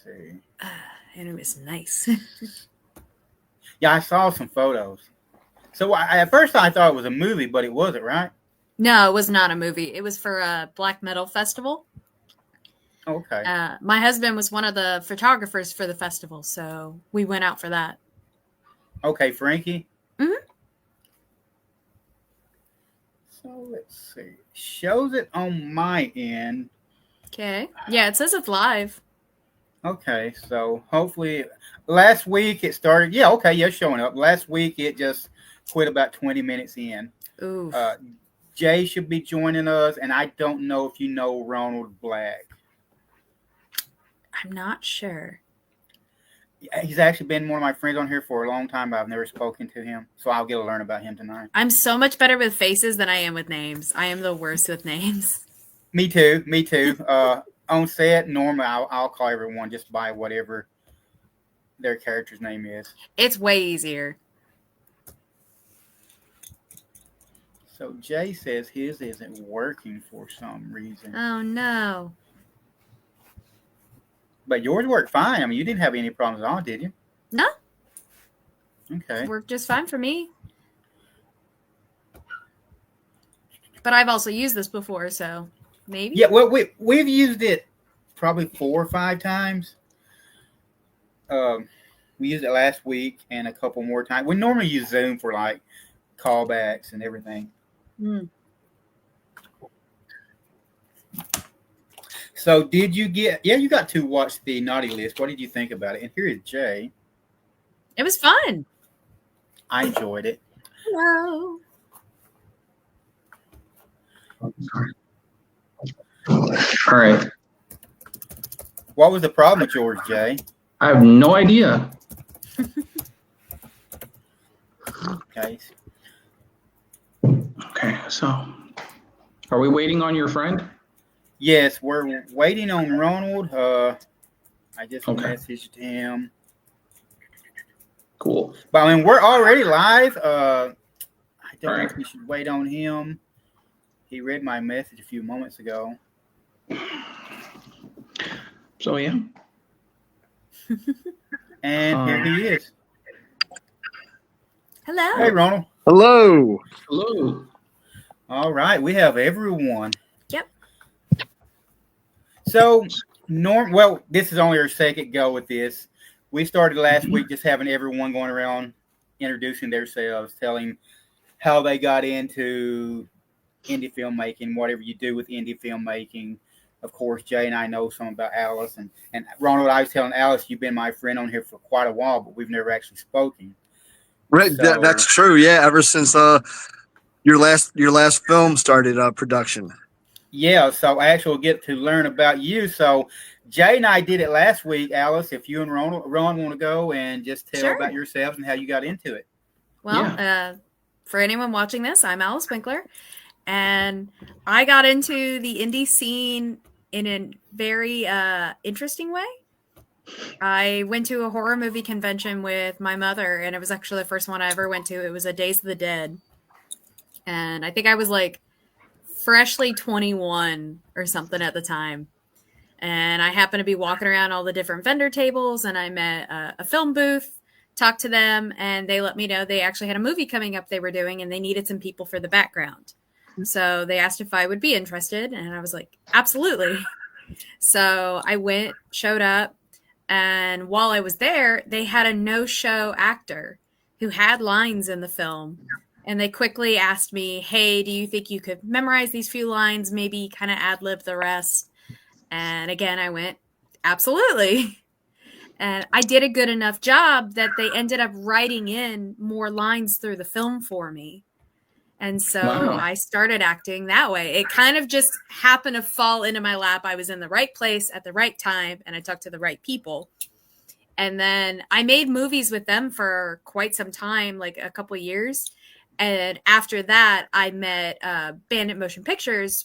see. And it was nice. Yeah, I saw some photos. So at first I thought it was a movie, but it wasn't, right? No, it was not a movie. It was for a black metal festival. Okay. My husband was one of the photographers for the festival, so we went out for that. Okay, Frankie. Mm-hmm. So let's see. Shows it on my end. Okay. Yeah, it says it's live. Okay, so hopefully last week it started. Yeah, okay, yeah, showing up. Last week it just quit about 20 minutes in. Ooh. Jay should be joining us, and I don't know if you know Ronald Black. I'm not sure. He's actually been one of my friends on here for a long time, but I've never spoken to him, so I'll get to learn about him tonight. I'm so much better with faces than I am with names. I am the worst with names. Me too. On set, normally I'll call everyone just by whatever their character's name is. It's way easier. So Jay says his isn't working for some reason. Oh, no. But yours worked fine. I mean, you didn't have any problems at all, did you? No. Okay. It worked just fine for me. But I've also used this before, so maybe. Yeah, well, we've used it probably 4 or 5 times. We used it last week and a couple more times. We normally use Zoom for like callbacks and everything. Mm. So did you get? Yeah, you got to watch the Naughty List. What did you think about it? And here is Jay. It was fun. I enjoyed it. Hello. All right. What was the problem with yours, Jay? I have no idea. Okay. Okay, so are we waiting on your friend? Yes, we're waiting on Ronald. I just messaged him. Cool. But I mean, we're already live. I don't think we should wait on him. He read my message a few moments ago. So yeah. And here he is. Hello. Hey, Ronald. Hello. Hello. All right, we have everyone. Yep. So, well, this is only our second go with this. We started last week just having everyone going around introducing themselves, telling how they got into indie filmmaking, whatever you do with indie filmmaking. Of course, Jay and I know some about Alyss. And Ronald, I was telling Alyss, you've been my friend on here for quite a while, but we've never actually spoken. Right, So, that's true. Yeah, ever since your last film started production. Yeah, so I actually get to learn about you. So Jay and I did it last week. Alyss, if you and Ron want to go and just tell about yourselves and how you got into it. Well, for anyone watching this, I'm Alyss Winkler, and I got into the indie scene in a very interesting way. I went to a horror movie convention with my mother, and it was actually the first one I ever went to. It was a Days of the Dead. And I think I was like freshly 21 or something at the time. And I happened to be walking around all the different vendor tables, and I met a film booth, talked to them, and they let me know they actually had a movie coming up they were doing, and they needed some people for the background. So they asked if I would be interested, and I was like, absolutely. So I went, showed up, and while I was there, they had a no-show actor who had lines in the film. And they quickly asked me, hey, do you think you could memorize these few lines, maybe kind of ad-lib the rest? And again, I went, absolutely. And I did a good enough job that they ended up writing in more lines through the film for me. And so I started acting that way. It kind of just happened to fall into my lap. I was in the right place at the right time, and I talked to the right people. And then I made movies with them for quite some time, like a couple of years. And after that, I met Bandit Motion Pictures,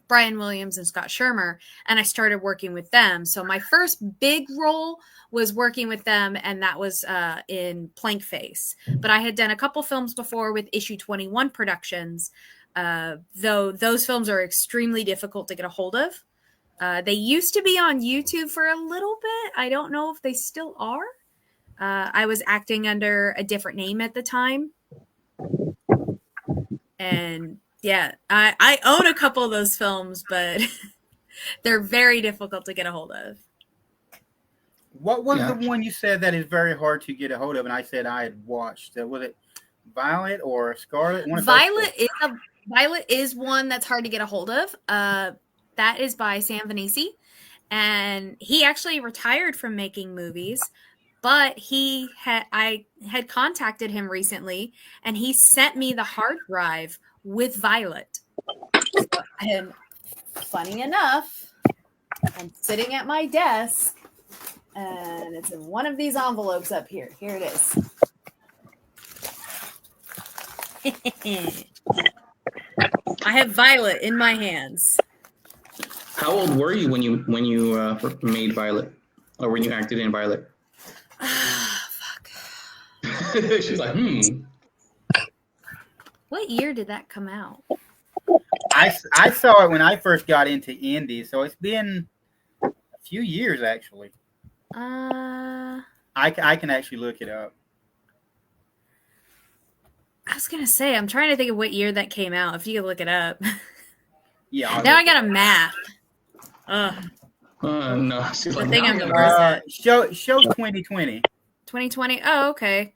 Brian Williams and Scott Shermer, and I started working with them. So my first big role was working with them, and that was in Plank Face. But I had done a couple films before with Issue 21 Productions, though those films are extremely difficult to get a hold of. They used to be on YouTube for a little bit. I don't know if they still are. I was acting under a different name at the time. And yeah, I own a couple of those films, but they're very difficult to get a hold of. What was the one you said that is very hard to get a hold of? And I said I had watched. Was it Violet or Scarlet? Violet is one that's hard to get a hold of. That is by Sam Venisi, and he actually retired from making movies. But I had contacted him recently, and he sent me the hard drive with Violet. So, and funny enough, I'm sitting at my desk, and it's in one of these envelopes up here. Here it is. I have Violet in my hands. How old were you when you made Violet, or when you acted in Violet? Fuck. She's like, What year did that come out? I saw it when I first got into indie, so it's been a few years actually. I can actually look it up. I was gonna say, I'm trying to think of what year that came out. If you could look it up. Yeah. Now I got a math. no. She's The like, thing no, I'm the worst at. Show 2020. 2020. Oh, okay.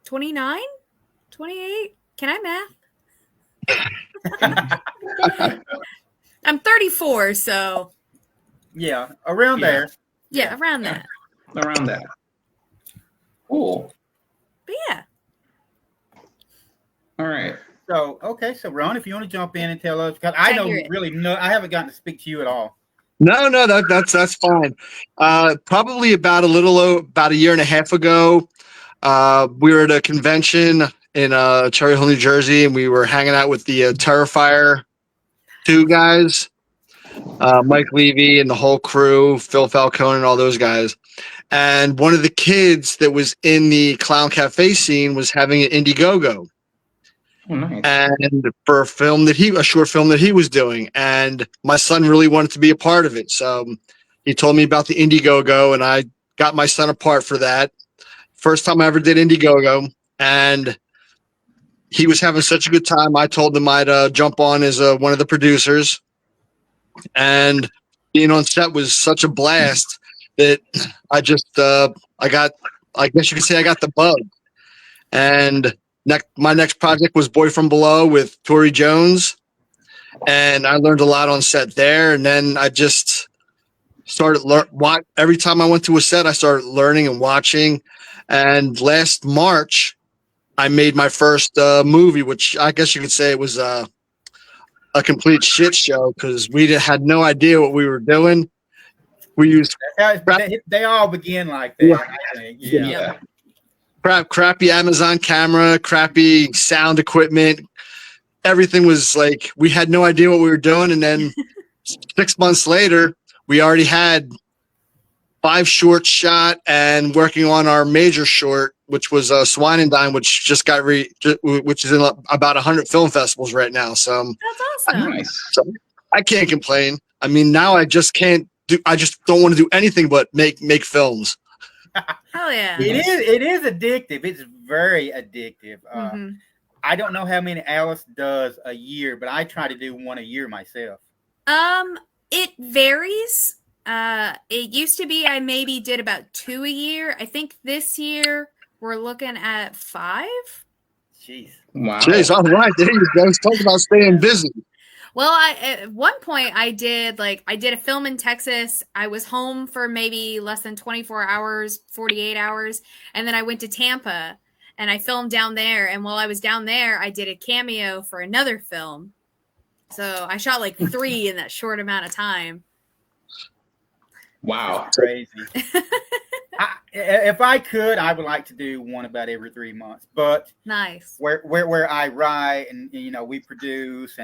29? 28? Can I math? I'm 34, so Yeah, around there. yeah, around that. Around that. Cool. But yeah. All right. So Ron, if you want to jump in and tell us, because I haven't gotten to speak to you at all. No, that's fine. Probably about a year and a half ago, we were at a convention in Cherry Hill, New Jersey, and we were hanging out with the Terrifier 2 guys, Mike Levy and the whole crew, Phil Falcone and all those guys. And one of the kids that was in the Clown Cafe scene was having an Indiegogo. Oh, nice. And for a short film that he was doing, and my son really wanted to be a part of it. So he told me about the Indiegogo, and I got my son a part for that. First time I ever did Indiegogo, and he was having such a good time. I told him I'd jump on as one of the producers, and being on set was such a blast that I guess you could say I got the bug. And my next project was Boy From Below with Tori Jones, and I learned a lot on set there. And then I just started every time I went to a set, I started learning and watching. And last March, I made my first movie, which I guess you could say it was a complete shit show because we had no idea what we were doing. We used they all begin like that. Yeah. I think. Yeah. Crappy Amazon camera, crappy sound equipment. Everything was like, we had no idea what we were doing. And then 6 months later, we already had 5 shorts shot and working on our major short, which was Swine and Dine, which just got which is in about 100 film festivals right now. So That's awesome. Nice. So I can't complain. I mean, now I just don't want to do anything but make films. Hell yeah. It is addictive. It's very addictive. Mm-hmm. I don't know how many Alyss does a year, but I try to do one a year myself. It varies. It used to be I maybe did about 2 a year. I think this year we're looking at 5. Jeez. Wow. Jeez, all right. There you go. Talk about staying busy. Well, at one point I did a film in Texas. I was home for maybe less than 24 hours, 48 hours. And then I went to Tampa and I filmed down there. And while I was down there, I did a cameo for another film. So I shot like 3 in that short amount of time. Wow. Crazy. If I could, I would like to do one about every 3 months. But nice. Where I write and we produce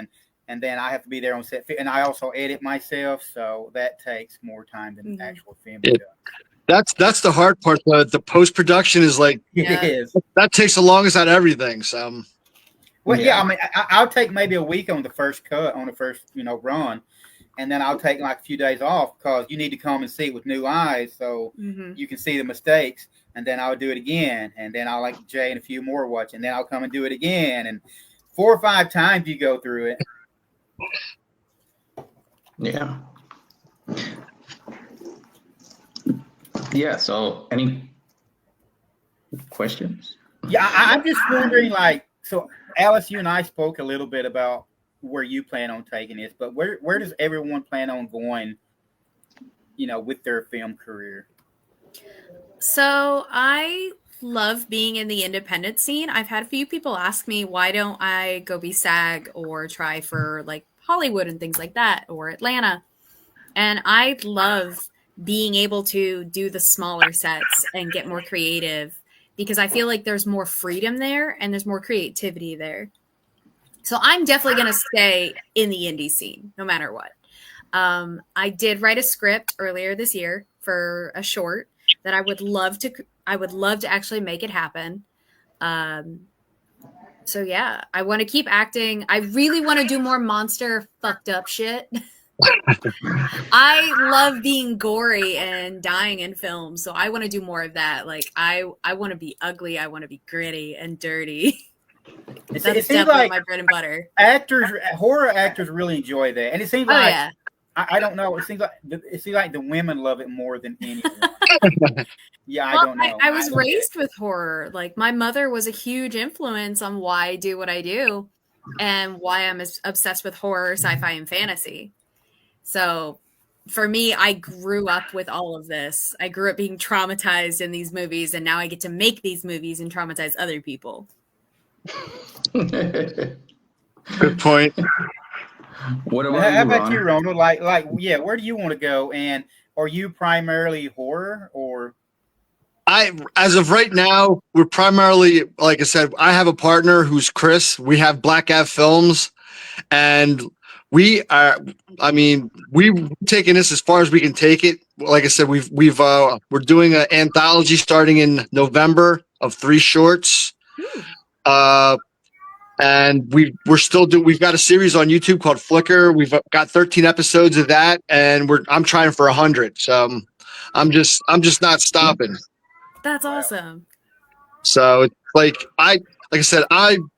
and then I have to be there on set, and I also edit myself, so that takes more time than actual filming does. That's the hard part. The post production is like It is. That takes the longest out of everything. So, Well, yeah, I mean, I'll take maybe a week on the first cut, on the first, run, and then I'll take like a few days off because you need to come and see it with new eyes so you can see the mistakes. And then I'll do it again, and then I'll like Jay and a few more watch, and then I'll come and do it again, and 4 or 5 times you go through it. Yeah. Yeah. So, any questions? Yeah, I'm just wondering, so Alyss, you and I spoke a little bit about where you plan on taking this, but where does everyone plan on going, with their film career? So I love being in the independent scene. I've had a few people ask me, why don't I go be SAG or try for like Hollywood and things like that, or Atlanta? And I love being able to do the smaller sets and get more creative because I feel like there's more freedom there and there's more creativity there. So I'm definitely going to stay in the indie scene no matter what. I did write a script earlier this year for a short that I would love to actually make it happen. So yeah, I want to keep acting. I really want to do more monster fucked up shit. I love being gory and dying in films, so I want to do more of that. Like I want to be ugly. I want to be gritty and dirty. That's definitely like my bread and butter. Horror actors really enjoy that, and it seems like yeah. I don't know. It seems like the women love it more than anyone. Yeah, Well, I don't know. I was raised with horror. Like my mother was a huge influence on why I do what I do, and why I'm obsessed with horror, sci-fi, and fantasy. So for me, I grew up with all of this. I grew up being traumatized in these movies, and now I get to make these movies and traumatize other people. Good point. What about How you, about Ron? you, Ronald? Where do you want to go? And are you primarily horror or? As of right now, we're primarily, like I said, I have a partner who's Chris. We have Black Ave Films, and we've taken this as far as we can take it. Like I said, we're doing an anthology starting in November of 3 shorts. And we've got a series on YouTube called Flicker. We've got 13 episodes of that, and I'm trying for 100. So I'm just not stopping. That's awesome. So it's like I said, I'm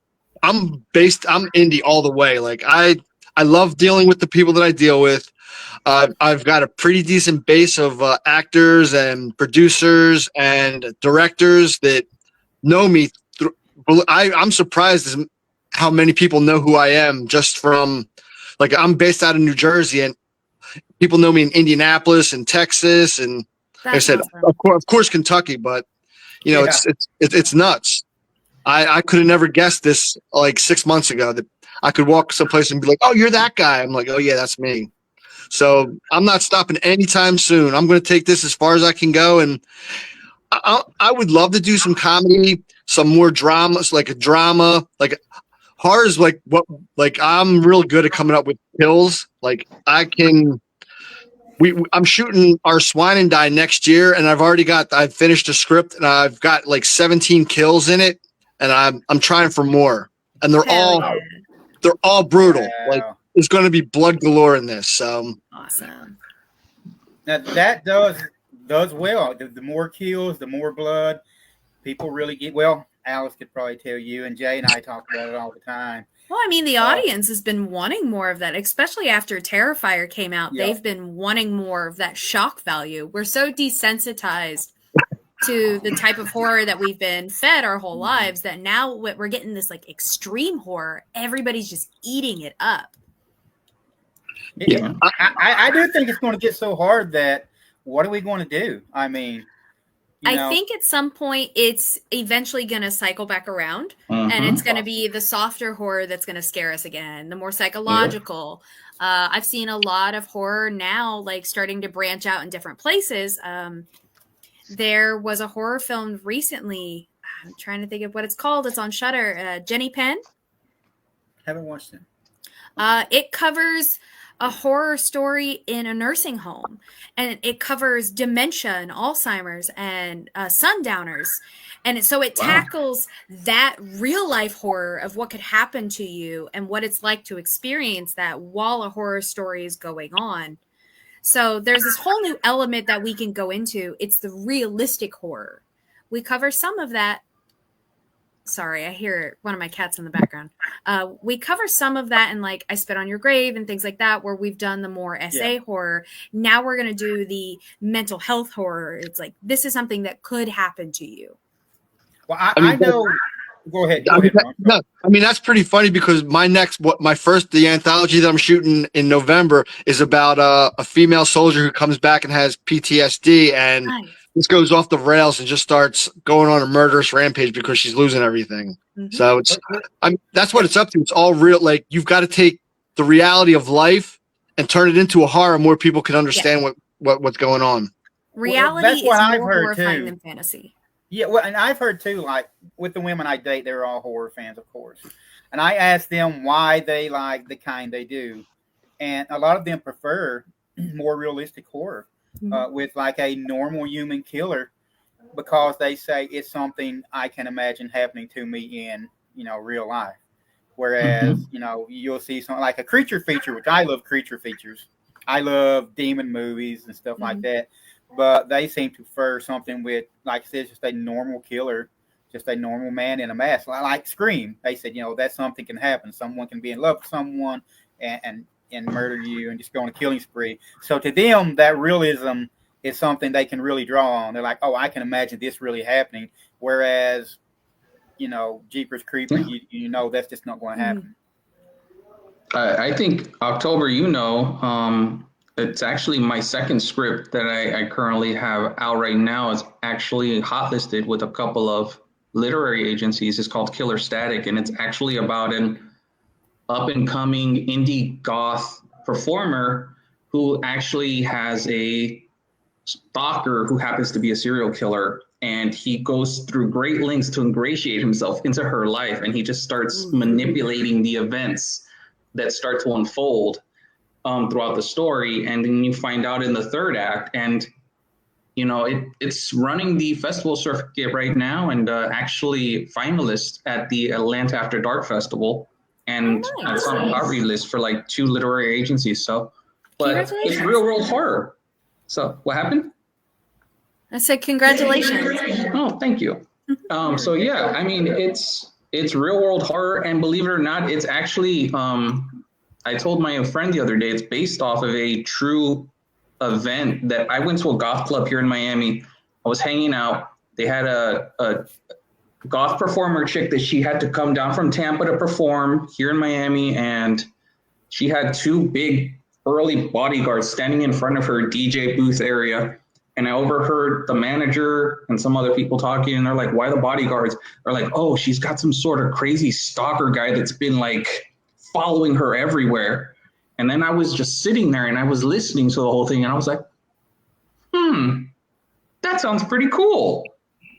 indie all the way. Like I love dealing with the people that I deal with. I've got a pretty decent base of actors and producers and directors that know me. I'm surprised how many people know who I am just from, like, I'm based out of New Jersey, and people know me in Indianapolis and Texas, and like I said, awesome. of course, Kentucky, but it's nuts. I could have never guessed this like 6 months ago that I could walk someplace and be like, "Oh, you're that guy." I'm like, "Oh yeah, that's me." So I'm not stopping anytime soon. I'm going to take this as far as I can go, and I would love to do some comedy, some more dramas, like a drama, like horror is like what, like I'm real good at coming up with kills. Like I can. I'm shooting our Swine and Die next year, and I've finished a script, and I've got like 17 kills in it, and I'm trying for more, and they're all brutal. Wow. Like there's going to be blood galore in this. So Awesome. Now that does well. The more kills, the more blood. People really get well. Alyss could probably tell you, and Jay and I talk about it all the time. Well, I mean, the audience has been wanting more of that, especially after Terrifier came out. Yeah. They've been wanting more of that shock value. We're so desensitized to the type of horror that we've been fed our whole lives that now we're getting this like extreme horror. Everybody's just eating it up. Yeah. I do think it's going to get so hard that what are we going to do? I mean, I think at some point it's eventually going to cycle back around, and it's going to be the softer horror that's going to scare us again, the more psychological. Yeah. I've seen a lot of horror now, like starting to branch out in different places. There was a horror film recently. I'm trying to think of what it's called. It's on Shudder. Jenny Penn. Haven't watched it. It covers a horror story in a nursing home, and it covers dementia and Alzheimer's and sundowners. And so it tackles that real life horror of what could happen to you and what it's like to experience that while a horror story is going on. So there's this whole new element that we can go into. It's the realistic horror. We cover some of that. Sorry, I hear one of my cats in the background. We cover some of that in like I Spit on Your Grave and things like that, where we've done the more SA horror. Now we're going to do the mental health horror. It's like, this is something that could happen to you. Well, I know. Go ahead. No, I mean, that's pretty funny because the anthology that I'm shooting in November is about a female soldier who comes back and has PTSD, and this goes off the rails and just starts going on a murderous rampage because she's losing everything. Mm-hmm. So that's what it's up to. It's all real. Like, you've got to take the reality of life and turn it into a horror more people can understand what's going on. Reality is more horrifying than fantasy. Yeah, well, and I've heard too, like with the women I date, they're all horror fans, of course. And I ask them why they like the kind they do. And a lot of them prefer more realistic horror with like a normal human killer, because they say it's something I can imagine happening to me in, real life. Whereas, you'll see something like a creature feature, which I love creature features. I love demon movies and stuff like that. But they seem to prefer something with, like I said, just a normal killer, just a normal man in a mask. Like Scream. They said, that something can happen. Someone can be in love with someone and murder you and just go on a killing spree. So to them, that realism is something they can really draw on. They're like, oh, I can imagine this really happening. Whereas, Jeepers Creepers, that's just not going to happen. I think October, it's actually my second script that I currently have out right now. Is actually hot listed with a couple of literary agencies. It's called Killer Static, and it's actually about an up and coming indie goth performer who actually has a stalker who happens to be a serial killer, and he goes through great lengths to ingratiate himself into her life, and he just starts manipulating the events that start to unfold throughout the story. And then you find out in the third act, and it's running the festival circuit right now, and actually finalist at the Atlanta After Dark Festival, and it's on a poverty list for like 2 literary agencies. So, but it's real world horror. So what happened? I said congratulations. Oh, thank you. So yeah, I mean, it's real world horror, and believe it or not, it's actually I told my friend the other day, it's based off of a true event that I went to a goth club here in Miami. I was hanging out. They had a goth performer chick that she had to come down from Tampa to perform here in Miami. And she had 2 big early bodyguards standing in front of her DJ booth area. And I overheard the manager and some other people talking, and they're like, why the bodyguards? They're like, oh, she's got some sort of crazy stalker guy that's been like following her everywhere. And then I was just sitting there and I was listening to the whole thing, and I was like, that sounds pretty cool.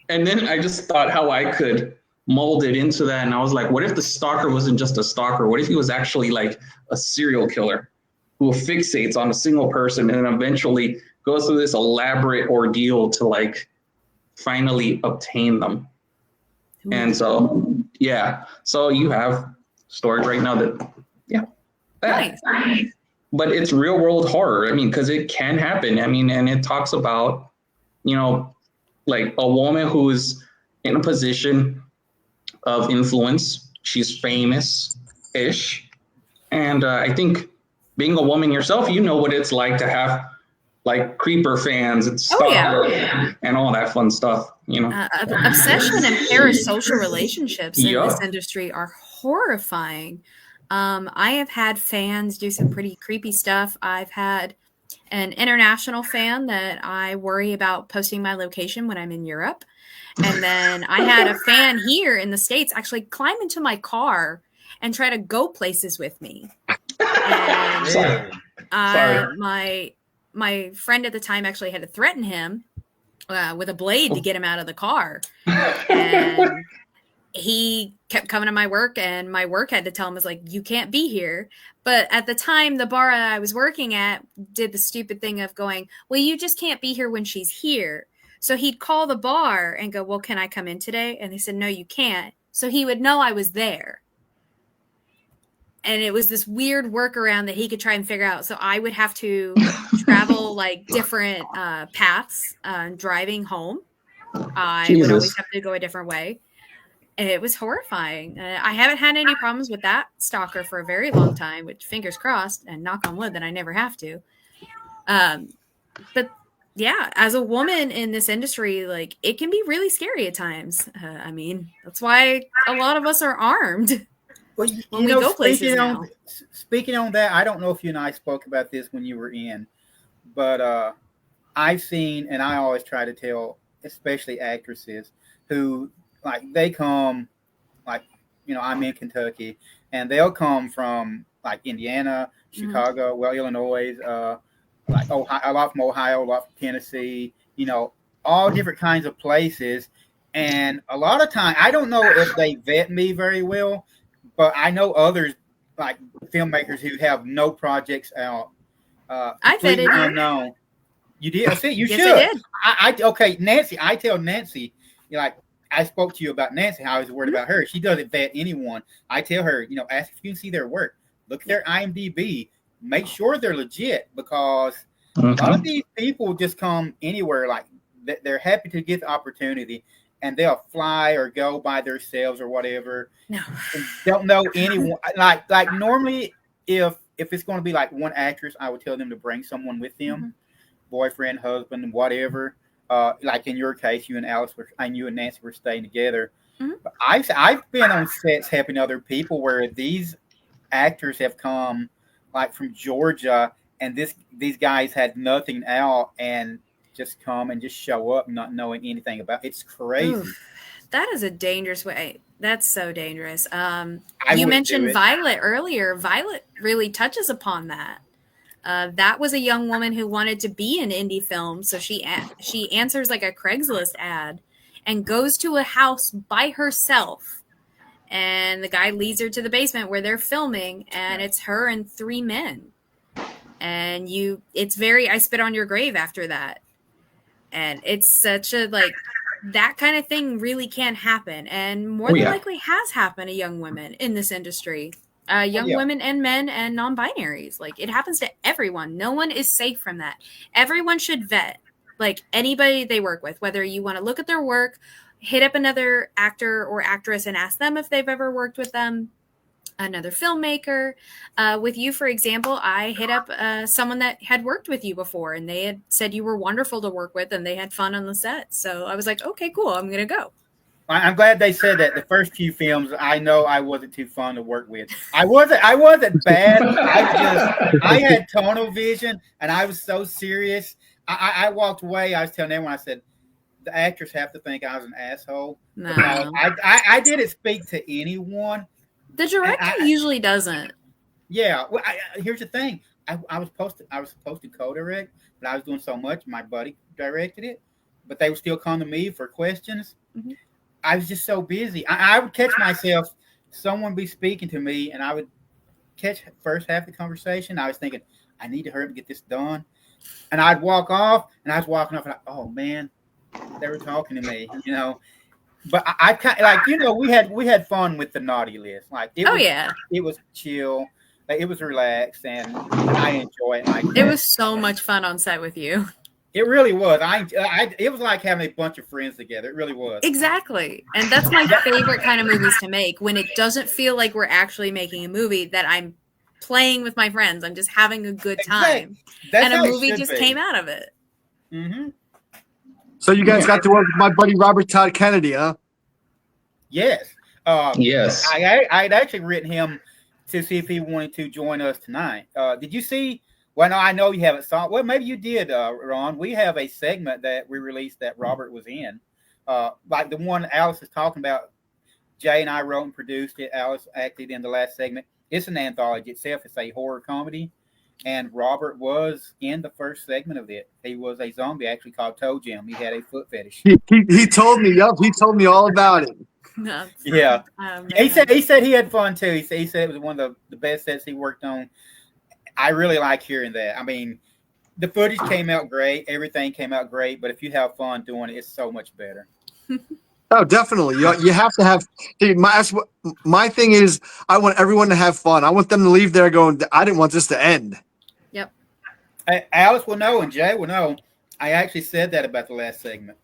And then I just thought how I could mold it into that. And I was like, what if the stalker wasn't just a stalker? What if he was actually like a serial killer who fixates on a single person and then eventually goes through this elaborate ordeal to like finally obtain them? And so, yeah. So you have story right now that nice. But it's real world horror. I mean, because it can happen. I mean, and it talks about, like a woman who's in a position of influence. She's famous-ish. And I think being a woman yourself, you know what it's like to have like creeper fans and stuff and all that fun stuff, Obsession and parasocial relationships in this industry are horrifying. I have had fans do some pretty creepy stuff. I've had an international fan that I worry about posting my location when I'm in Europe. And then I had a fan here in the States actually climb into my car and try to go places with me. And my friend at the time actually had to threaten him with a blade to get him out of the car. And he kept coming to my work, and my work had to tell him, was like, you can't be here. But at the time, the bar I was working at did the stupid thing of going, well, you just can't be here when she's here. So he'd call the bar and go, well, can I come in today? And they said, no, you can't. So he would know I was there. And it was this weird workaround that he could try and figure out. So I would have to travel like different paths driving home. I would always have to go a different way. And it was horrifying. I haven't had any problems with that stalker for a very long time, which fingers crossed and knock on wood that I never have to. But yeah, as a woman in this industry, like, it can be really scary at times. I mean, that's why a lot of us are armed. Well, when we go places now. Speaking on that, I don't know if you and I spoke about this when you were in, but I've seen, and I always try to tell, especially actresses who, like, they come, like, you know, I'm in Kentucky, and they'll come from, like, Indiana, Chicago, well, Illinois, like Ohio, a lot from Ohio, a lot from Tennessee, you know, all different kinds of places. And a lot of time, I don't know if they vet me very well, but I know others, like filmmakers who have no projects out. I vetted unknown. You did? I see. You yes, should. I did. Okay, Nancy. I tell Nancy, you know, like, I spoke to you about Nancy, how I was worried about her. She doesn't vet anyone. I tell her, you know, ask if you can see their work. Look at their IMDb. Make sure they're legit, because a lot of these people just come anywhere. Like, they're happy to get the opportunity, and they'll fly or go by themselves or whatever. No. Don't know anyone. Like normally, if it's going to be like one actress, I would tell them to bring someone with them, boyfriend, husband, whatever. Like in your case, you and Alyss and you and Nancy were staying together. But I've been on sets helping other people where these actors have come, like, from Georgia, and these guys had nothing out and just come and just show up not knowing anything about it. It's crazy. Oof. That is a dangerous way. That's so dangerous. You mentioned Violet earlier. Violet really touches upon that. That was a young woman who wanted to be in indie film, so she answers like a Craigslist ad and goes to a house by herself. And the guy leads her to the basement where they're filming, and it's her and 3 men. And it's very, I spit on your grave after that. And it's such a, like, that kind of thing really can happen, and more than likely has happened to young women in this industry. Women and men and non-binaries. Like, it happens to everyone. No one is safe from that. Everyone should vet, like, anybody they work with, whether you want to look at their work, hit up another actor or actress and ask them if they've ever worked with them, another filmmaker. With you, for example, I hit up someone that had worked with you before, and they had said you were wonderful to work with and they had fun on the set. So I was like, okay, cool, I'm going to go. I'm glad they said that. The first few films, I know I wasn't too fun to work with. I wasn't bad. I had tunnel vision, and I was so serious. I walked away. I was telling everyone, I said, the actors have to think I was an asshole. No. I didn't speak to anyone. The director usually doesn't. Yeah. Well, here's the thing. I was supposed to co-direct, but I was doing so much. My buddy directed it, but they would still come to me for questions. I was just so busy. I would catch myself, someone be speaking to me, and I would catch first half of the conversation. I was thinking, I need to hurry up and get this done. And I'd walk off, and I was walking off, and oh, man, they were talking to me, you know. But I kind of, like, you know, we had fun with the naughty list. Like, it was chill. Like, it was relaxed, and I enjoy it. Like, it was so much fun on set with you. It really was. It was like having a bunch of friends together. It really was. Exactly. And that's my favorite kind of movies to make, when it doesn't feel like we're actually making a movie, that I'm playing with my friends. I'm just having a good time. And a movie just came out of it. So you guys got to work with my buddy Robert Todd Kennedy, huh? Yes. Yes. I'd actually written him to see if he wanted to join us tonight. Did you see? Well, no, I know you haven't saw. Well, maybe you did, Ron. We have a segment that we released that Robert was in, like the one Alyss is talking about. Jay and I wrote and produced it. Alyss acted in the last segment. It's an anthology itself. It's a horror comedy, and Robert was in the first segment of it. He was a zombie, actually, called Toe Jam. He had a foot fetish. He told me. Yup, he told me all about it. No, Yeah. man. He said he had fun too. He said it was one of the best sets he worked on. I really like hearing that. I mean, the footage came out great, everything came out great, but if you have fun doing it, it's so much better. Oh, definitely. You have to have. See, my thing is, I want everyone to have fun. I want them to leave there going, I didn't want this to end. Yep. Alice will know and Jay will know. I actually said that about the last segment.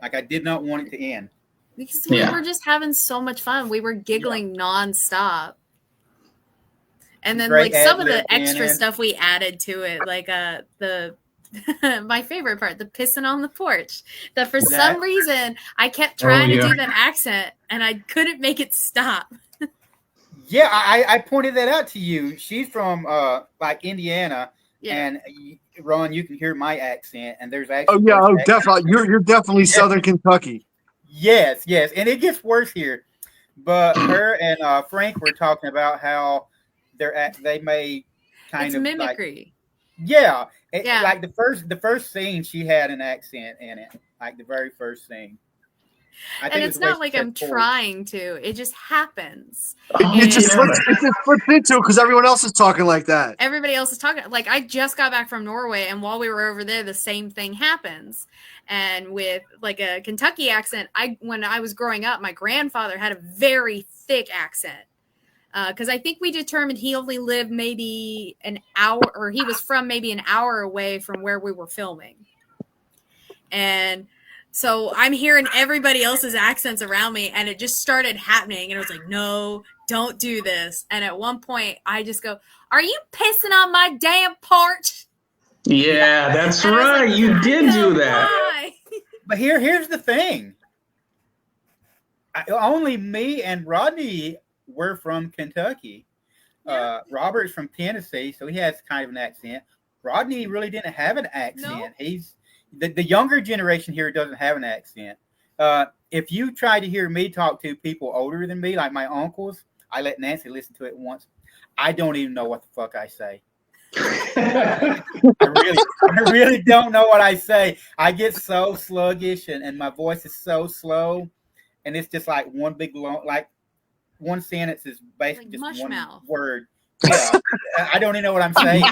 Like, I did not want it to end. Because we were just having so much fun. We were giggling nonstop. And then Great like some of ad-lib the extra in. stuff we added to it, like the my favorite part, the pissing on the porch. That for some reason I kept trying to do that accent and I couldn't make it stop. Yeah, I pointed that out to you. She's from like Indiana, and Ron, you can hear my accent, and there's actually definitely. You're definitely Southern Kentucky. Yes, and it gets worse here. But her and Frank were talking about how they may kind of mimicry. Like the first scene, she had an accent in it, like the very first scene. And it's not like I'm trying to; it just happens. It just flips into it because everyone else is talking like that. Everybody else is talking. Like, I just got back from Norway, and while we were over there, the same thing happens. And with like a Kentucky accent, when I was growing up, my grandfather had a very thick accent. Because I think we determined he only lived maybe an hour, or he was from maybe an hour away from where we were filming. And so I'm hearing everybody else's accents around me, and it just started happening. And it was like, no, don't do this. And at one point, I just go, "Are you pissing on my damn porch?" Yeah, that's right. Like, you did do that. Why? But here's the thing. Only me and Rodney were from Kentucky. Robert's from Tennessee, so he has kind of an accent. Rodney really didn't have an accent. No. The younger generation here doesn't have an accent. If you try to hear me talk to people older than me, like my uncles, I let Nancy listen to it once. I don't even know what the fuck I say. I really don't know what I say. I get so sluggish and my voice is so slow, and it's just like one big long, like one sentence is basically like just one word. Yeah, I don't even know what I'm saying.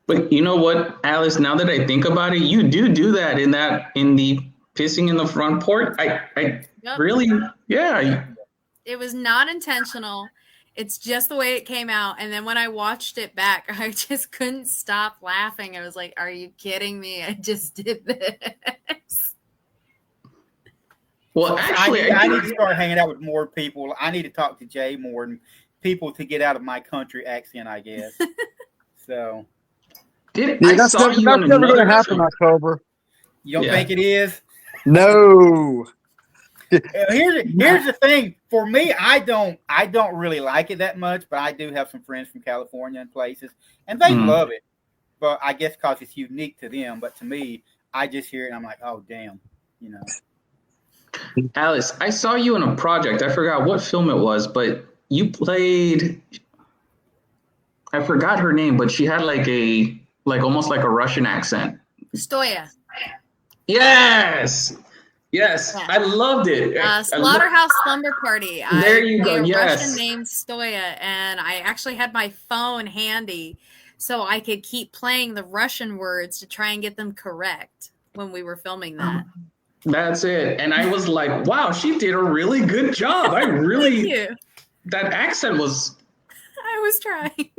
But you know what, Alyss? Now that I think about it, you do that in the pissing in the front porch. Really, yeah. It was not intentional. It's just the way it came out. And then when I watched it back, I just couldn't stop laughing. I was like, "Are you kidding me? I just did this." Well, actually, I need to start hanging out with more people. I need to talk to Jay more and people to get out of my country accent, I guess. So. That's never going to happen, October. You don't think it is? No. Here's the thing. For me, I don't really like it that much, but I do have some friends from California and places, and they love it. But I guess because it's unique to them. But to me, I just hear it and I'm like, oh damn, you know. Alyss, I saw you in a project. I forgot what film it was, but you played. I forgot her name, but she had almost like a Russian accent. Stoya. Yes. Yeah. I loved it. Slaughterhouse Slumber Party. There you go. Yes. Russian named Stoya, and I actually had my phone handy so I could keep playing the Russian words to try and get them correct when we were filming that. That's it. And I was like, wow, she did a really good job. That accent was. I was trying.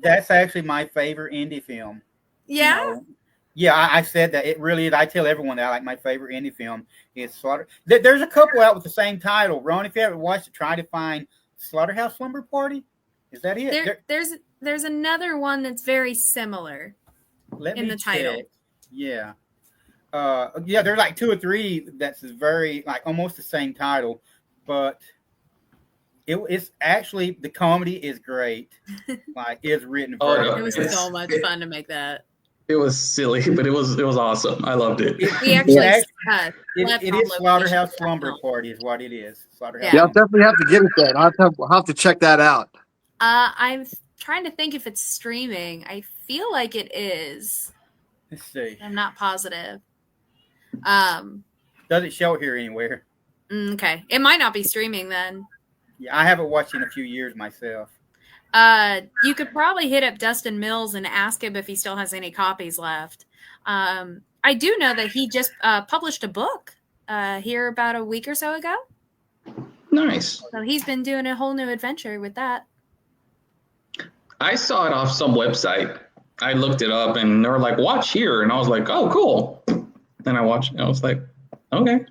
That's actually my favorite indie film. Yeah? You know? Yeah, I said that. It really is. I tell everyone that like my favorite indie film is Slaughter. There's a couple out with the same title. Ron, if you haven't watched it, try to find Slaughterhouse Slumber Party. Is that it? There's another one that's very similar in the title. Yeah. There's like two or three that's very like almost the same title, but it's actually the comedy is great. Like it's written. It was so much fun to make that. It was silly, but it was awesome. I loved it. We actually it is Slaughterhouse Slumber Party is what it is. Slaughterhouse. Yeah, I'll definitely have to get it then. I'll have to check that out. I'm trying to think if it's streaming. I feel like it is. Let's see. I'm not positive. Doesn't show it here anywhere. Okay, it might not be streaming then. Yeah, I haven't watched it in a few years myself. You could probably hit up Dustin Mills and ask him if he still has any copies left. I do know that he just published a book here about a week or so ago. Nice. So he's been doing a whole new adventure with that. I saw it off some website. I looked it up and they were like, watch here. And I was like, oh, cool. Then I watched it. I was like, okay.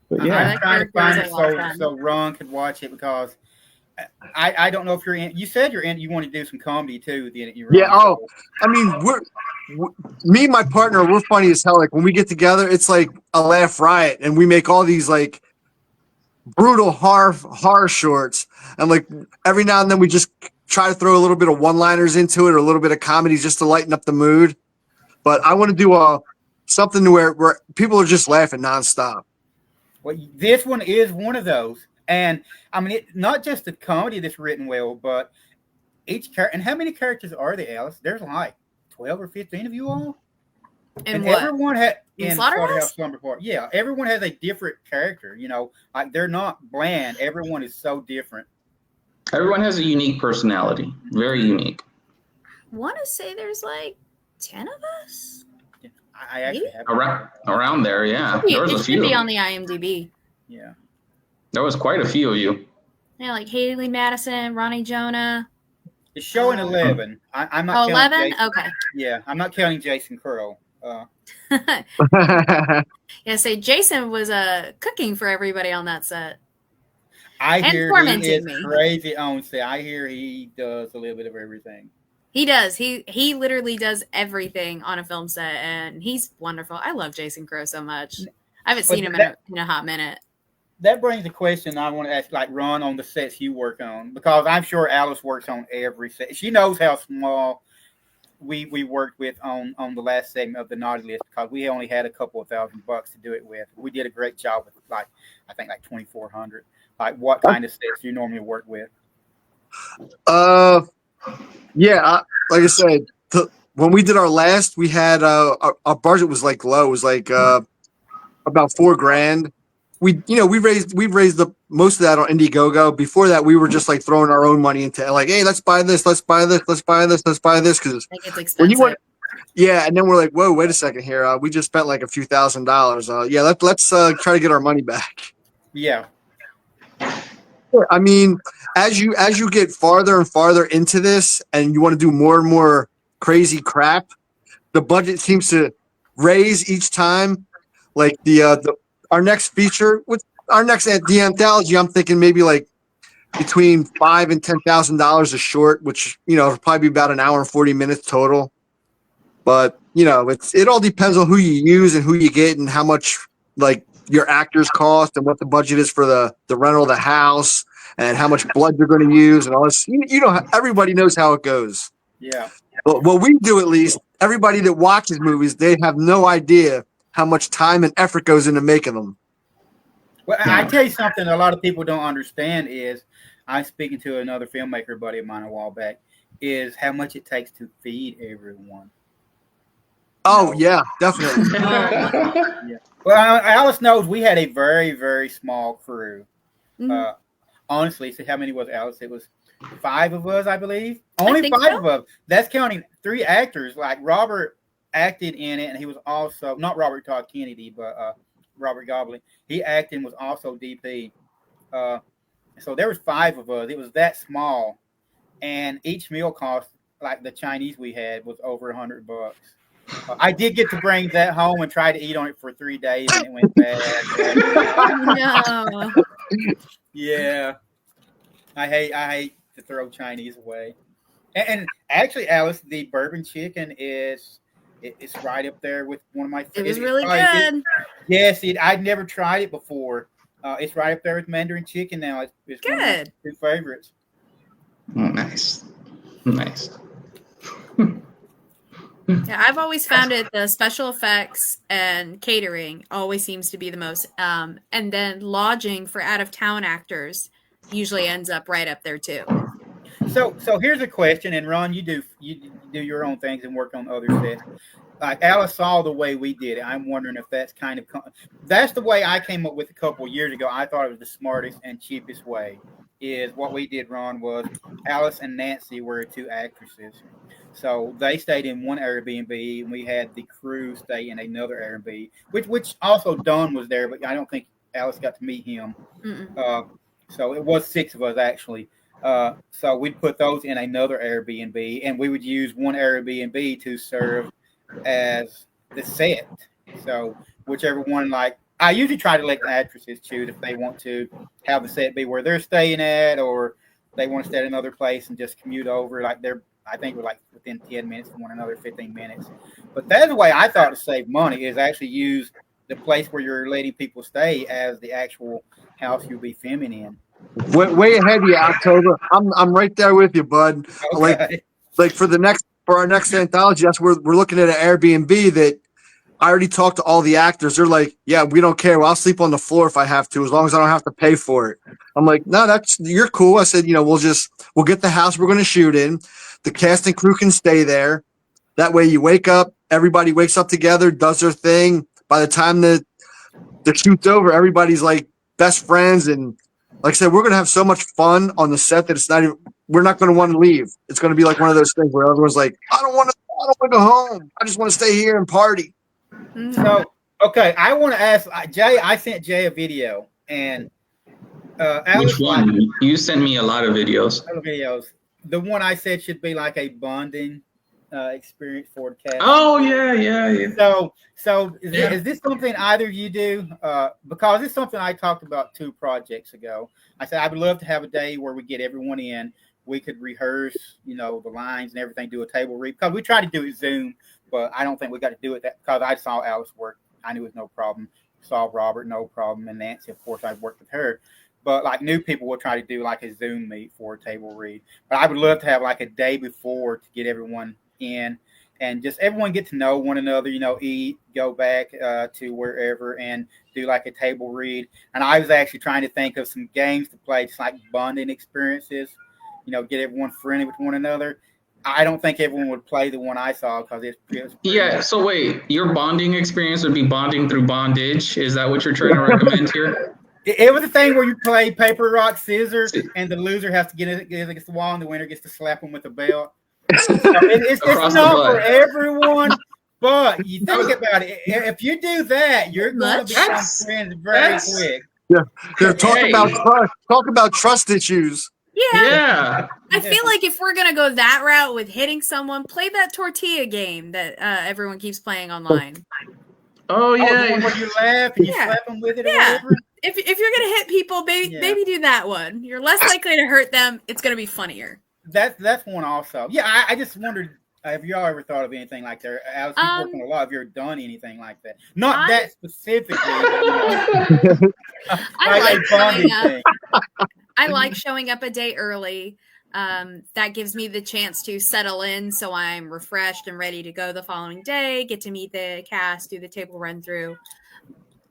But yeah. I'm trying to find it so Ron could watch it because I don't know if you're in. You said you're in. You want to do some comedy too. Yeah. Oh, I mean, me and my partner, we're funny as hell. Like when we get together, it's like a laugh riot, and we make all these like brutal horror shorts, and like every now and then we just try to throw a little bit of one-liners into it or a little bit of comedy just to lighten up the mood. But I want to do something where people are just laughing nonstop. Well, this one is one of those. And I mean, not just the comedy that's written well, but each character. And how many characters are there, Alyss? There's like 12 or 15 of you all. And what? Everyone had in Slaughterhouse Slumber Party. Yeah, everyone has a different character. You know, like they're not bland. Everyone is so different. Everyone has a unique personality. Very unique. I want to say there's like 10 of us. I actually have around there. Yeah, there was a few. It should be on the IMDb. Yeah. There was quite a few of you. Yeah, like Haley Madison, Ronnie Jonah. It's showing 11. I'm not. 11? Okay. Yeah, I'm not counting Jason Curl. Yeah, say Jason was cooking for everybody on that set. I hear he is me. crazy on set. I hear he does a little bit of everything. He does. He literally does everything on a film set, and he's wonderful. I love Jason Crow so much. I haven't seen him in a hot minute. That brings a question I want to ask, like Ron, on the sets you work on, because I'm sure Alyss works on every set. She knows how small we worked with on the last segment of the Naughty List, because we only had a couple of $1,000 to do it with. We did a great job with I think 2,400. Like, what kind of sets do you normally work with? Yeah, like I said, when we did our last, we had our budget was like low. It was like about $4,000. We raised the most of that on Indiegogo. Before that, we were just like throwing our own money into like, hey, let's buy this, let's buy this, let's buy this, let's buy this, because it's expensive. And then we're like, whoa, wait a second here. We just spent like a few $1,000s. Yeah, let's try to get our money back. Yeah. I mean, as you get farther and farther into this, and you want to do more and more crazy crap, the budget seems to raise each time. Like our next feature with the anthology, I'm thinking maybe like between $5,000 and $10,000 a short, which it'll probably be about an hour and 40 minutes total. But it all depends on who you use and who you get and how much like your actors cost and what the budget is for the rental of the house and how much blood you're going to use and all this. Everybody knows how it goes. Yeah. But what we do, at least, everybody that watches movies, they have no idea how much time and effort goes into making them. Well, I tell you something a lot of people don't understand is, I'm speaking to another filmmaker buddy of mine a while back, is how much it takes to feed everyone. Oh, yeah, definitely. Yeah. Well, Alyss knows we had a very, very small crew. Mm-hmm. Honestly, so how many was Alyss? It was 5 of us, I believe. Only 5 of us. That's counting 3 actors. Like Robert acted in it, and he was also not Robert Todd Kennedy, but Robert Goblin. He acted and was also DP. So there was 5 of us. It was that small, and each meal cost, like the Chinese we had, was over $100. I did get to bring that home and try to eat on it for 3 days, and it went bad. No. Yeah, I hate to throw Chinese away. And actually, Alyss, the bourbon chicken it's right up there with one of my favorites. It was really good. Yes, I'd never tried it before. It's right up there with Mandarin chicken now. It's good. One of my 2 favorites. Nice. Yeah, I've always found it the special effects and catering always seems to be the most, and then lodging for out of town actors usually ends up right up there too. So here's a question, and Ron, you do your own things and work on other sets. like Alyss saw the way we did it. I'm wondering if that's kind of that's the way I came up with a couple of years ago. I thought it was the smartest and cheapest way. Is what we did, Ron, was Alyss and Nancy were two actresses. So they stayed in one Airbnb, and we had the crew stay in another Airbnb, which also Don was there, but I don't think Alyss got to meet him. So it was 6 of us actually. So we'd put those in another Airbnb, and we would use one Airbnb to serve as the set. So whichever one, like I usually try to let the actresses choose if they want to have the set be where they're staying at, or they want to stay at another place and just commute over. Like I think we're like within 10 minutes from one another, 15 minutes. But that's the way I thought to save money, is actually use the place where you're letting people stay as the actual house you'll be filming in. Way ahead of you, October. I'm right there with you, bud. Okay. Like for our next anthology, we're looking at an Airbnb that I already talked to all the actors. They're like, yeah, we don't care. Well, I'll sleep on the floor if I have to, as long as I don't have to pay for it. I'm like, no, you're cool. I said, we'll get the house we're going to shoot in. The cast and crew can stay there. That way you wake up, everybody wakes up together, does their thing. By the time the shoot's over, everybody's like best friends. And like I said, we're going to have so much fun on the set that we're not going to want to leave. It's going to be like one of those things where everyone's like, I don't want to go home. I just want to stay here and party. So, okay, I want to ask Jay. I sent Jay a video, and which one? You sent me a lot of videos. The one I said should be like a bonding experience for the cast. Oh yeah. So is this something either of you do? Because it's something I talked about 2 projects ago. I said I would love to have a day where we get everyone in. We could rehearse, the lines and everything, do a table read. Because we tried to do it Zoom, but I don't think we got to do it because I saw Alyss work. I knew it was no problem. Saw Robert, no problem. And Nancy, of course, I've worked with her. But like new people will try to do like a Zoom meet for a table read. But I would love to have like a day before to get everyone in and just everyone get to know one another, eat, go back to wherever and do like a table read. And I was actually trying to think of some games to play, just like bonding experiences, get everyone friendly with one another. I don't think everyone would play the one I saw because it's yeah. So wait, your bonding experience would be bonding through bondage. Is that what you're trying to recommend here? It was a thing where you play paper, rock, scissors, and the loser has to get against the wall, and the winner gets to slap them with a belt. So it's not for everyone, but you think about it. If you do that, you're going to become friends very quick. Yeah, talk about trust issues. Yeah. I feel like if we're gonna go that route with hitting someone, play that tortilla game that everyone keeps playing online. Oh yeah, where you laugh and you slap them with it. Or whatever. If you're gonna hit people, maybe do that one. You're less likely to hurt them. It's gonna be funnier. That's one also. Yeah, I just wondered if y'all ever thought of anything like that. I was working a lot. Have you ever done anything like that? Not that specifically. I like showing up a day early. That gives me the chance to settle in, so I'm refreshed and ready to go the following day. Get to meet the cast, do the table run through.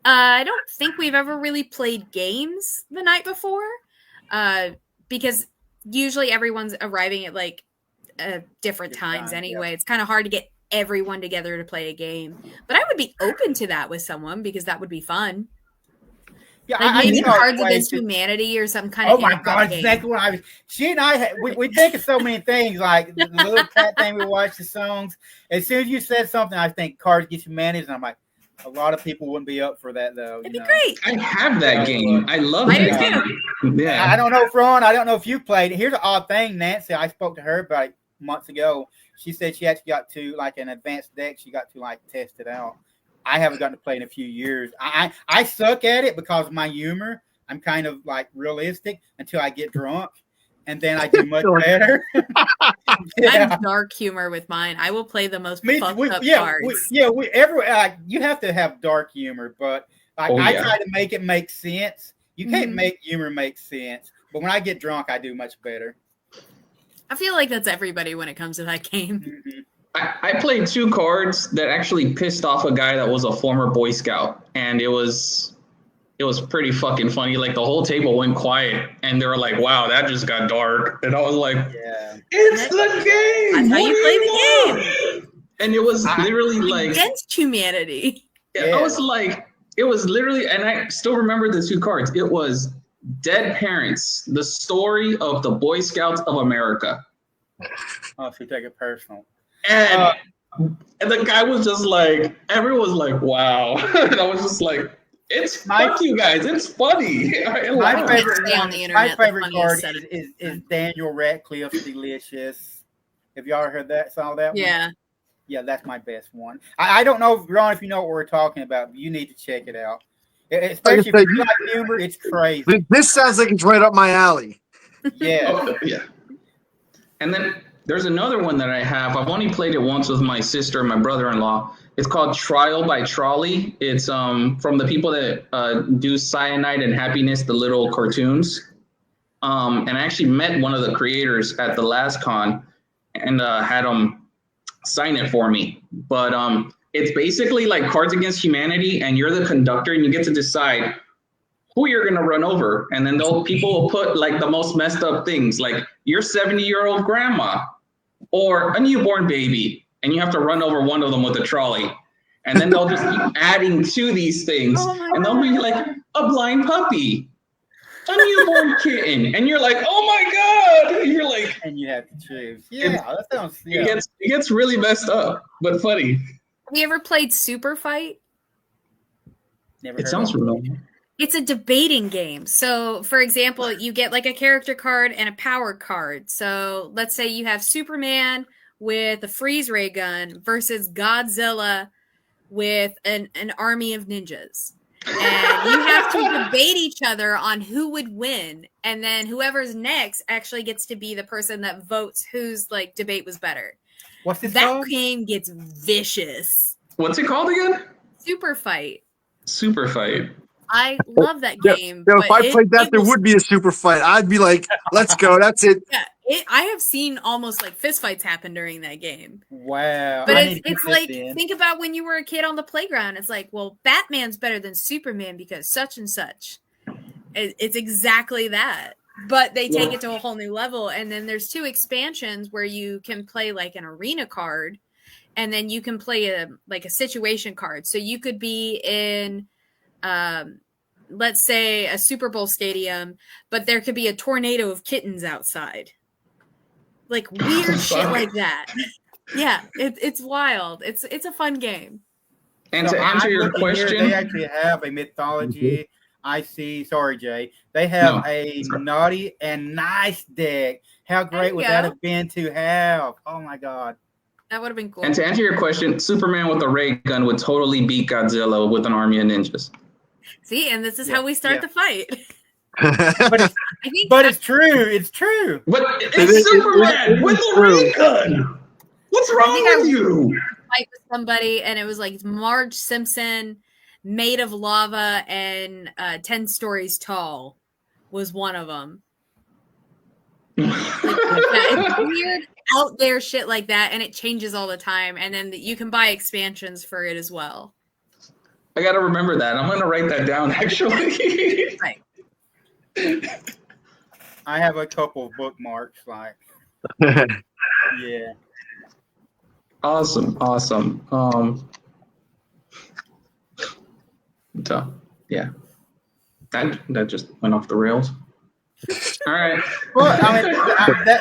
I don't think we've ever really played games the night before, because usually everyone's arriving at like different times anyway. Yeah. It's kind of hard to get everyone together to play a game, but I would be open to that with someone because that would be fun. Yeah, like maybe Cards Against Humanity or some kind of. Oh my God, exactly what I was. She and I, we think of so many things, like the little cat thing we watch, the songs. As soon as you said something, I think Cards Against Humanity, and I'm like, a lot of people wouldn't be up for that though. It'd be great. I have that game. I love that game. Yeah. I don't know, Ron. I don't know if you played it. Here's an odd thing, Nancy. I spoke to her about it months ago. She said she actually got to like an advanced deck. She got to like test it out. I haven't gotten to play in a few years. I suck at it because of my humor. I'm kind of like realistic until I get drunk, and then I do much better. I'm dark humor with mine. I will play the most fucked up cards. You have to have dark humor, but I try to make it make sense. You can't make humor make sense, but when I get drunk, I do much better. I feel like that's everybody when it comes to that game. Mm-hmm. I played 2 cards that actually pissed off a guy that was a former Boy Scout, and it was pretty fucking funny. Like the whole table went quiet, and they were like, "Wow, that just got dark." And I was like, "Yeah, it's the game. That's how you play the game." And it was literally like against humanity. I was like, it was literally, and I still remember the two cards. It was Dead Parents, the story of the Boy Scouts of America. Oh, if you take it personal. And the guy was just like, everyone was like, wow. And I was just like, fuck you guys, it's funny. My favorite Stay on the internet, my favorite the card funniest is Daniel Radcliffe's Delicious. Have y'all heard that? Saw that one? Yeah. Yeah, that's my best one. I don't know, Ron, if you know what we're talking about, but you need to check it out. Especially if you like humor, it's crazy. This sounds like it's right up my alley. Yeah. Oh, yeah. And then there's another one that I have. I've only played it once with my sister and my brother-in-law. It's called Trial by Trolley. It's from the people that do Cyanide and Happiness, the little cartoons. And I actually met one of the creators at the last con and had them sign it for me. But it's basically like Cards Against Humanity, and you're the conductor, and you get to decide who you're going to run over. And then people will put like the most messed up things, like your 70-year-old grandma or a newborn baby, and you have to run over one of them with a trolley. And then they'll just keep adding to these things. And they'll be like, a blind puppy, a newborn kitten. And you're like, oh my God. And you're like, and you have to choose. Yeah, that sounds, yeah. It gets really messed up, but funny. Have you ever played Super Fight? Never It heard sounds of it. familiar. It's a debating game. So, for example, you get like a character card and a power card. So, let's say you have Superman with a freeze ray gun versus Godzilla with an army of ninjas. And you have to debate each other on who would win. And then whoever's next actually gets to be the person that votes whose like debate was better. What's this That called? game gets vicious. What's it called again? Super Fight. Super Fight. I love that game. If I played that, there was, would be a super fight. I'd be like, let's go. That's it. Yeah, I have seen almost like fist fights happen during that game. Wow. But I need to it's put this like, in. think about when you were a kid on the playground. It's like, well, Batman's better than Superman because such and such. It's exactly that. But they take it to a whole new level. And then there's 2 expansions where you can play like an arena card. And then you can play a situation card. So you could be in, let's say, a Super Bowl stadium, but there could be a tornado of kittens outside. Like weird shit like that. Yeah, it's wild. It's a fun game. And to answer your question, they actually have a mythology. I see. Sorry, Jay. They have a naughty and nice deck. How great would that have been to have? Oh my God. That would have been cool. And to answer your question, Superman with a ray gun would totally beat Godzilla with an army of ninjas. See, and this is how we start the fight. But it's true. It's true. But it's Superman with a ray gun. What's wrong with you? Fight with somebody, and it was like Marge Simpson, made of lava and 10 stories tall, was one of them. It's weird out there shit like that, and it changes all the time. And then you can buy expansions for it as well. I gotta remember that. I'm gonna write that down. Actually, Right. I have a couple of bookmarks. Like, yeah. Awesome. Yeah, that just went off the rails. All right. Well, I mean,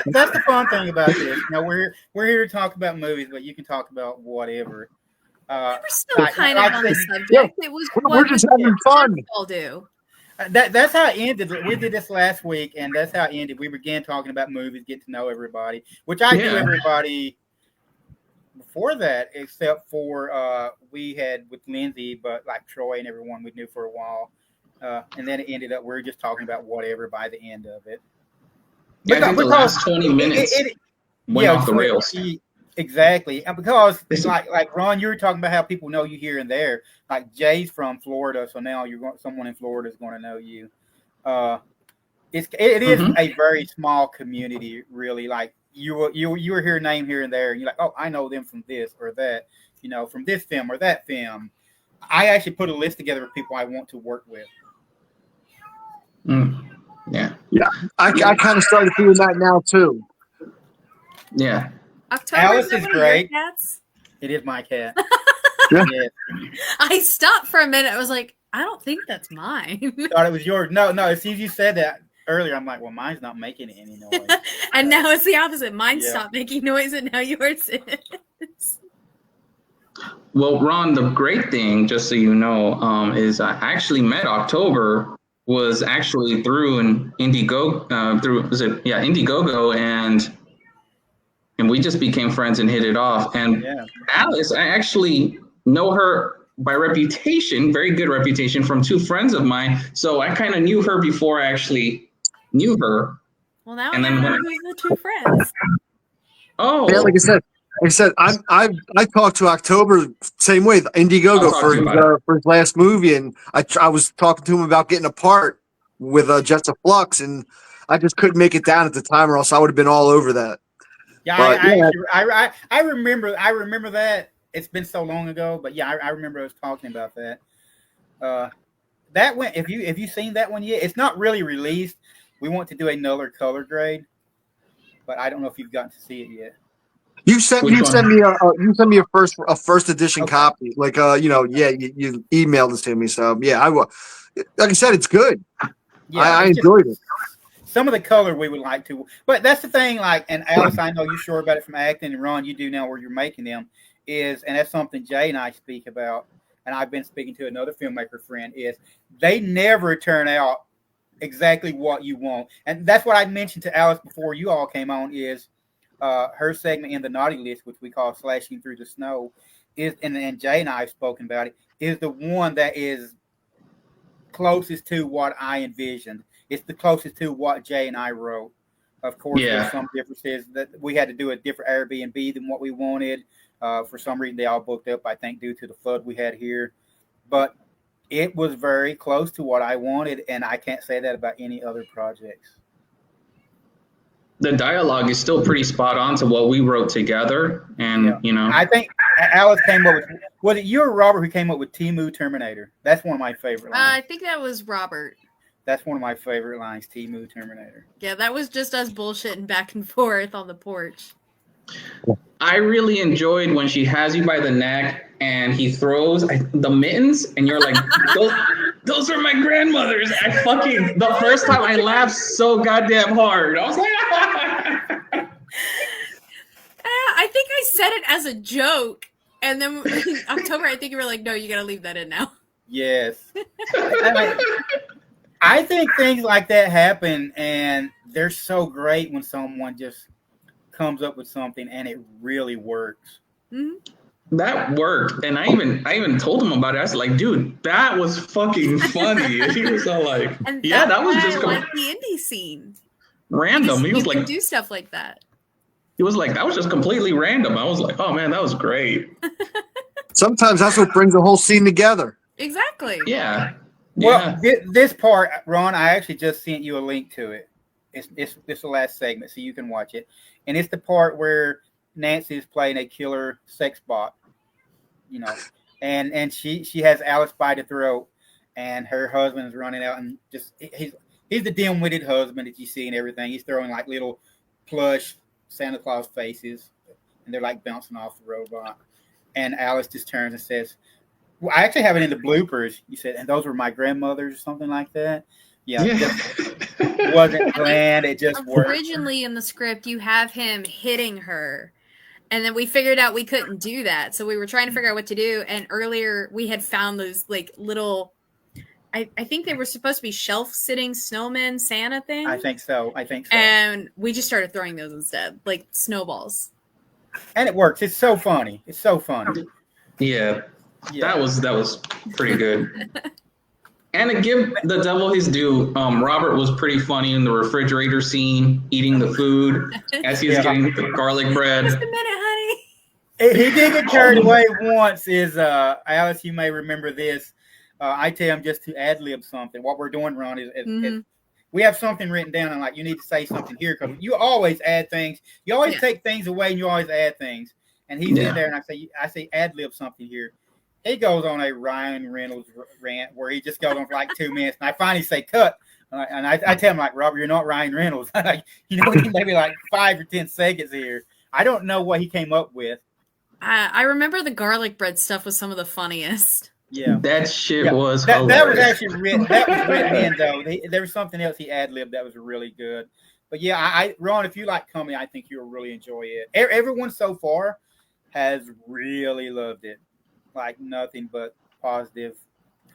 that's the fun thing about this. You know, we're here to talk about movies, but you can talk about whatever. We're still kind of on the subject. It was we're just having fun. All do. That's how it ended. We did this last week, and that's how it ended. We began talking about movies, get to know everybody, which I knew everybody before that, except for we had with Lindsay, but like Troy and everyone we knew for a while. And then it ended up, we were just talking about whatever by the end of it. Yeah, I think the last 20 minutes went off the rails. Exactly. And because, like Ron, you were talking about how people know you here and there. Like Jay's from Florida, so now someone in Florida is going to know you. It is a very small community, really. Like you will hear a name here and there, and you're like, oh, I know them from this or that, from this film or that film. I actually put a list together of people I want to work with. Yeah. I kind of started doing that now too. Yeah. October Alyss is great. It is my cat. Yeah. Yes. I stopped for a minute. I was like, I don't think that's mine. Thought it was yours. No. As soon as you said that earlier, I'm like, well, mine's not making any noise. And now it's the opposite. Mine Yeah. stopped making noise, and now yours is. Well, Ron, the great thing, just so you know, is I actually met October was actually through an Indiegogo, Indiegogo, and we just became friends and hit it off. And Yeah. Alyss, I actually know her by reputation, very good reputation, from two friends of mine. So I kind of knew her before I actually knew her. Well, now And I then know when who's the two friends. Oh, Yeah, like I said, I talked to October same way, Indiegogo I'll talk to you about for his last movie, and I was talking to him about getting a part with Jets of Flux, and I just couldn't make it down at the time, or else I would have been all over that. Yeah, But, I remember that. It's been so long ago, but yeah, I remember us talking about that. That went. If you seen that one yet, it's not really released. We want to do another color grade, but I don't know if you've gotten to see it yet. You sent me a first edition Okay. copy, like you emailed it to me, so yeah, like I said, it's good. Yeah, I it's enjoyed it. some of the color we would like to, but that's the thing. Like, and Alyss, I know you're sure about it from acting, and Ron, you do now where you're making them is, and that's something Jay and I speak about, and I've been speaking to another filmmaker friend is they never turn out exactly what you want, and that's what I mentioned to Alyss before you all came on is. Her segment in the naughty list, which we call Slashing Through the Snow, is and Jay and I have spoken about it, is the one that is closest to what I envisioned. It's the closest to what Jay and I wrote. Of course, Yeah. there's some differences that we had to do a different Airbnb than what we wanted. For some reason, they all booked up, I think, due to the flood we had here. But it was very close to what I wanted, and I can't say that about any other projects. the dialogue is still pretty spot on to what we wrote together, and I think Alyss came up with. Was it you or Robert who came up with Timu Terminator? That's one of my favorite lines. I think that was Robert. That's one of my favorite lines. Timu Terminator. Yeah, that was just us bullshitting back and forth on the porch. I really enjoyed when she has you by the neck and he throws the mittens, and you're like, those are my grandmother's. The first time I laughed so goddamn hard. I was like, I think I said it as a joke, and then in October, I think you were like, no, you gotta leave that in now. Yes. I think things like that happen, and they're so great when someone just comes up with something and it really works. Mm-hmm. That worked, and I even told him about it. I was like, dude, that was fucking funny. And he was all like, And yeah, that was just like the indie scene. random. He was you like, can do stuff like that. he was like, that was just completely random. I was like, oh man, that was great. Sometimes that's what brings the whole scene together. Exactly. Yeah. Well, this part, Ron, I actually just sent you a link to it. It's the last segment, so you can watch it. And it's the part where Nancy is playing a killer sex bot, and she has Alyss by the throat, and her husband is running out, and just he's the dim-witted husband that you see and everything. He's throwing like little plush Santa Claus faces, and they're like bouncing off the robot. And Alyss just turns and says, well, I actually have it in the bloopers. You said, and those were my grandmothers or something like that. Yeah. It wasn't planned. It just worked. Originally in the script, you have him hitting her. And then we figured out we couldn't do that. So we were trying to figure out what to do. And earlier we had found those like little, I think they were supposed to be shelf-sitting snowmen Santa things. I think so. And we just started throwing those instead, like snowballs. And it works. It's so funny. Yeah. That was pretty good. And to give the devil his due, Robert was pretty funny in the refrigerator scene, eating the food as he's getting the garlic bread. Just a minute, honey. He did get carried away once. Alyss, you may remember this. I tell him just to ad-lib something. What we're doing, Ron, is we have something written down, and like you need to say something here because you always add things. You always take things away, and you always add things. And he's in there, and I say ad-lib something here. He goes on a Ryan Reynolds rant where he just goes on for like 2 minutes, and I finally say cut. And I tell him like, Robert, you're not Ryan Reynolds. We need maybe like 5 or 10 seconds here. I don't know what he came up with, I remember the garlic bread stuff was some of the funniest. Yeah. That shit Yeah, was that was hilarious. actually written. That was written in though. There was something else he ad libbed that was really good. But yeah, Ron, if you like comedy, I think you'll really enjoy it. Everyone so far has really loved it. Like nothing but positive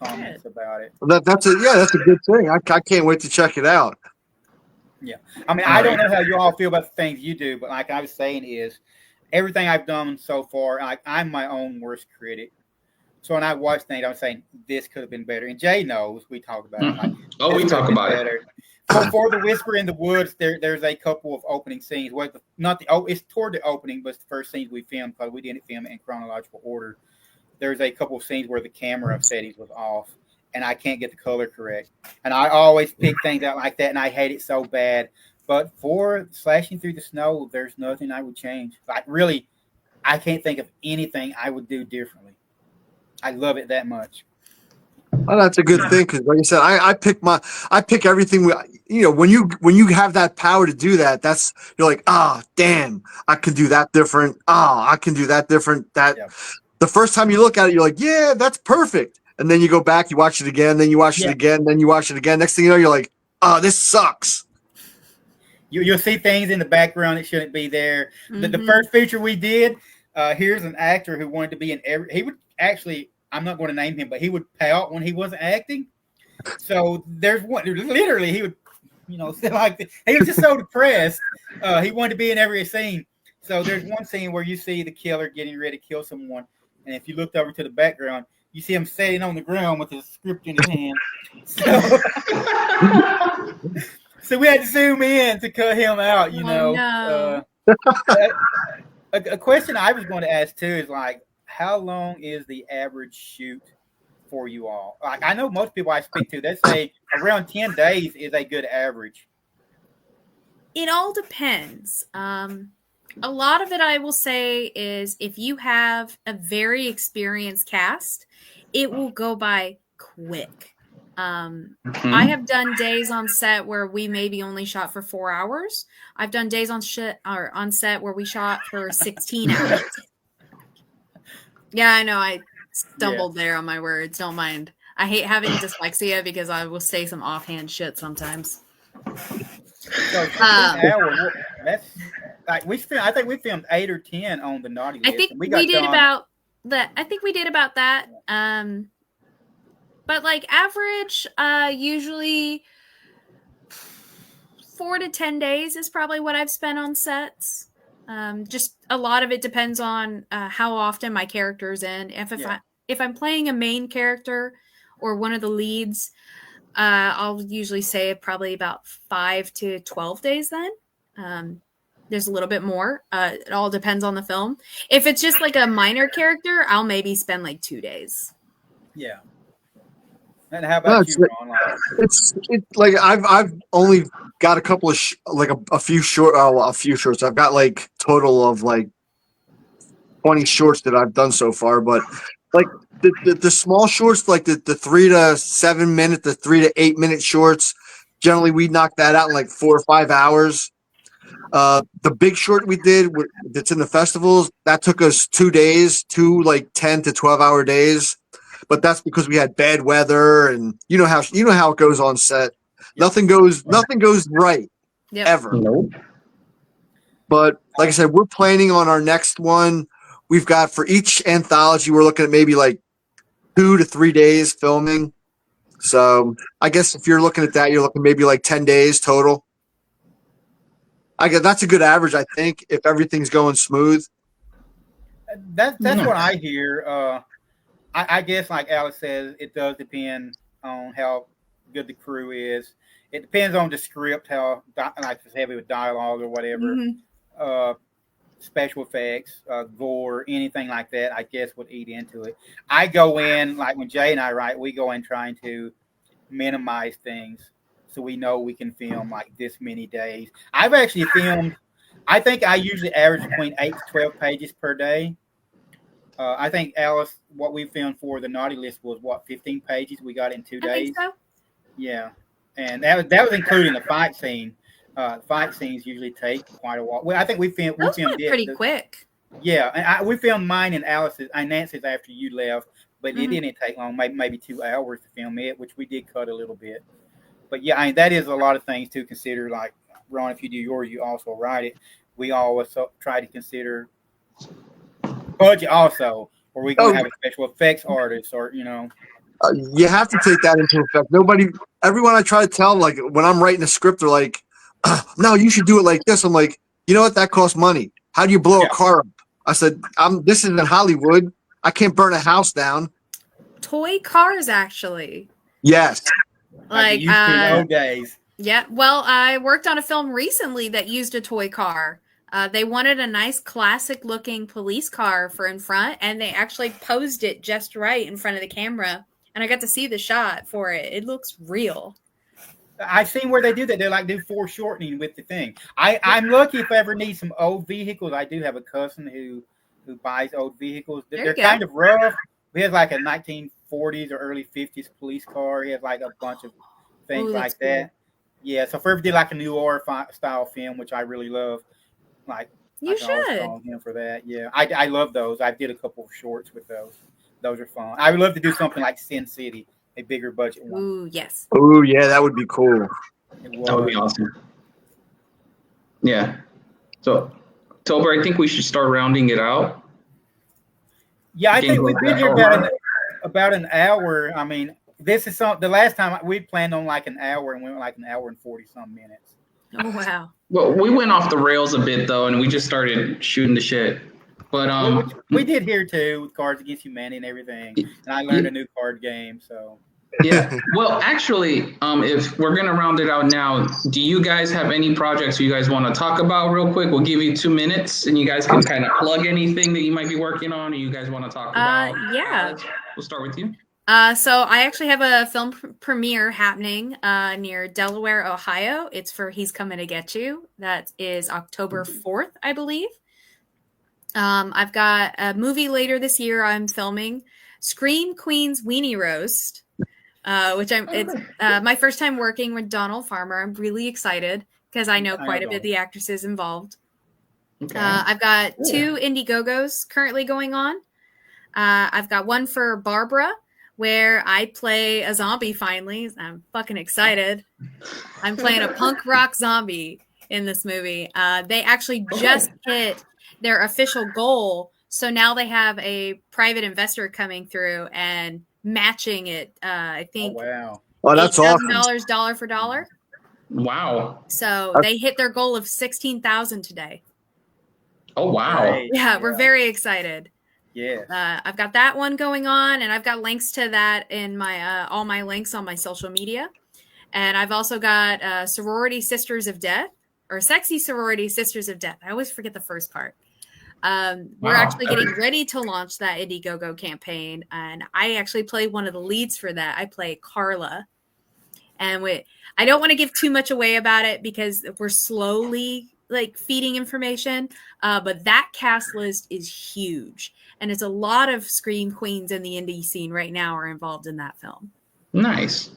comments about it. That's a good thing. I can't wait to check it out. Yeah, I mean, I don't know how you all feel about the things you do, but like I was saying, is everything I've done so far, I'm my own worst critic. So when I watch things, I'm saying this could have been better. And Jay knows we talk about it. Like, Oh, we talk about it. For the Whisper in the Woods, there's a couple of opening scenes. Well, it's toward the opening, but it's the first scenes we filmed because we didn't film it in chronological order. There's a couple of scenes where the camera settings was off, and I can't get the color correct. And I always pick things out like that, and I hate it so bad. But for Slashing Through the Snow, there's nothing I would change. Like really, I can't think of anything I would do differently. I love it that much. Oh, that's a good thing because, like I said, I pick everything. When you have that power to do that, you're like, damn, I can do that different. I can do that different. The first time you look at it, you're like, yeah, that's perfect. And then you go back, you watch it again, then you watch it again, then you watch it again. Next thing you know, you're like, this sucks. You'll see things in the background that shouldn't be there. Mm-hmm. The first feature we did, here's an actor who wanted to be in he would actually, I'm not going to name him, but he would pout when he wasn't acting. So there's one, literally he would, like he was just so depressed. He wanted to be in every scene. So there's one scene where you see the killer getting ready to kill someone. And if you looked over to the background, you see him sitting on the ground with his script in his hand. So we had to zoom in to cut him out, No. A question I was going to ask too is like, how long is the average shoot for you all? Like, I know most people I speak to, they say around 10 days is a good average. It all depends. A lot of it, I will say, is if you have a very experienced cast, it will go by quick. I have done days on set where we maybe only shot for 4 hours. I've done days on set where we shot for 16 hours. Yeah, I know. I stumbled there on my words. Don't mind. I hate having dyslexia because I will say some offhand shit sometimes. So 16 hours, that's like I think we filmed 8 or 10 on the Naughty List. I think we did about that. I think we did about that. But like average, usually 4 to 10 days is probably what I've spent on sets. Just a lot of it depends on how often my character is in. If I'm playing a main character or one of the leads, I'll usually say probably about 5 to 12 days then. There's a little bit more. It all depends on the film. If it's just like a minor character, I'll maybe spend like 2 days. Yeah. And how about you, Ron? It's like I've only got a couple of a few shorts. I've got like total of like 20 shorts that I've done so far, but like the small shorts, like the 3 to 7 minute, the 3 to 8 minute shorts, generally we knock that out in like 4 or 5 hours. The big short we did that's in the festivals, that took us 2 days, 2 like 10 to 12 hour days. But that's because we had bad weather, and you know how it goes on set. Nothing goes right ever. Nope. But like I said, we're planning on our next one. We've got for each anthology, we're looking at maybe like 2 to 3 days filming. So I guess if you're looking at that, you're looking maybe like 10 days total. I guess that's a good average, I think, if everything's going smooth. That's what I hear. I guess, like Alyss says, it does depend on how good the crew is. It depends on the script, how like it's heavy with dialogue or whatever. Mm-hmm. Special effects, gore, anything like that, I guess would eat into it. I go in, like when Jay and I write, we go in trying to minimize things so we know we can film like this many days. I've actually filmed, I think I usually average between 8 to 12 pages per day. I think, Alyss, what we filmed for the Naughty List was, 15 pages we got in 2 days? I think so. Yeah. And that was including the fight scene. Fight scenes usually take quite a while. Well, I think we filmed pretty quick. Yeah, and we filmed mine and Alice's, and Nancy's after you left, but it Mhm. didn't take long, maybe 2 hours to film it, which we did cut a little bit. But yeah, I mean that is a lot of things to consider. Like Ron, if you do yours, you also write it. We always try to consider budget also. Are we going Oh, to have a special effects artist, or you have to take that into effect. Everyone I try to tell, like when I'm writing a script, they're like, "No, you should do it like this." I'm like, you know what? That costs money. How do you blow a Yeah. car up? I said, This isn't Hollywood. I can't burn a house down. Toy cars, actually. Yes. like Like, you used to in the old days? yeah. Well, I worked on a film recently that used a toy car. They wanted a nice classic-looking police car for in front, and they actually posed it just right in front of the camera. And I got to see the shot for it. It looks real. I've seen where they do that. They like do foreshortening with the thing. I'm lucky if I ever need some old vehicles. I do have a cousin who buys old vehicles. There They're you go. kind of rough. He has like a 1940s or early 50s police car. He has like a bunch of things Ooh, like that's that. cool. Yeah, so if I ever did like a noir style film, which I really love, like You I can always should. call on him for that. Yeah, I love those. I did a couple of shorts with those. Those are fun. I would love to do something like Sin City, a bigger budget one. Ooh, yes. Oh yeah, that would be cool. It That would be was. awesome. Yeah. So, October, I think we should start rounding it out. Yeah, I Can think go we've been back here over. about an hour. I mean, this is the last time we planned on like an hour, and we went like an hour and 40-some minutes. Oh, wow. Well, we went off the rails a bit though, and we just started shooting the shit. But Which we did here too with Cards Against Humanity and everything. And I learned a new card game, so. yeah. Well, actually, if we're gonna round it out now, do you guys have any projects you guys want to talk about real quick? We'll give you 2 minutes, and you guys can kind of plug anything that you might be working on, or you guys want to talk about. Yeah. Alex, we'll start with you. So I actually have a film premiere happening near Delaware, Ohio. It's for He's Coming to Get You. That is October 4th, I believe. I've got a movie later this year I'm filming, Scream Queen's Weenie Roast, which it's my first time working with Donald Farmer. I'm really excited because I know quite a bit of the actresses involved. Okay. I've got 2 Indiegogos currently going on. I've got one for Barbara, where I play a zombie finally. I'm fucking excited. I'm playing a punk rock zombie in this movie. They actually just hit their official goal. So now they have a private investor coming through and matching it. I think wow. Oh, that's awesome. $8,000 dollar for dollar. Wow. So they hit their goal of $16,000 today. Oh wow. Right. Yeah, we're very excited. Yes. I've got that one going on, and I've got links to that in my all my links on my social media. And I've also got Sorority Sisters of Death, or Sexy Sorority Sisters of Death. I always forget the first part. We're actually getting ready to launch that Indiegogo campaign, and I actually play one of the leads for that. I play Carla. And I don't want to give too much away about it because we're slowly like feeding information, but that cast list is huge. And it's a lot of Scream Queens in the indie scene right now are involved in that film. Nice.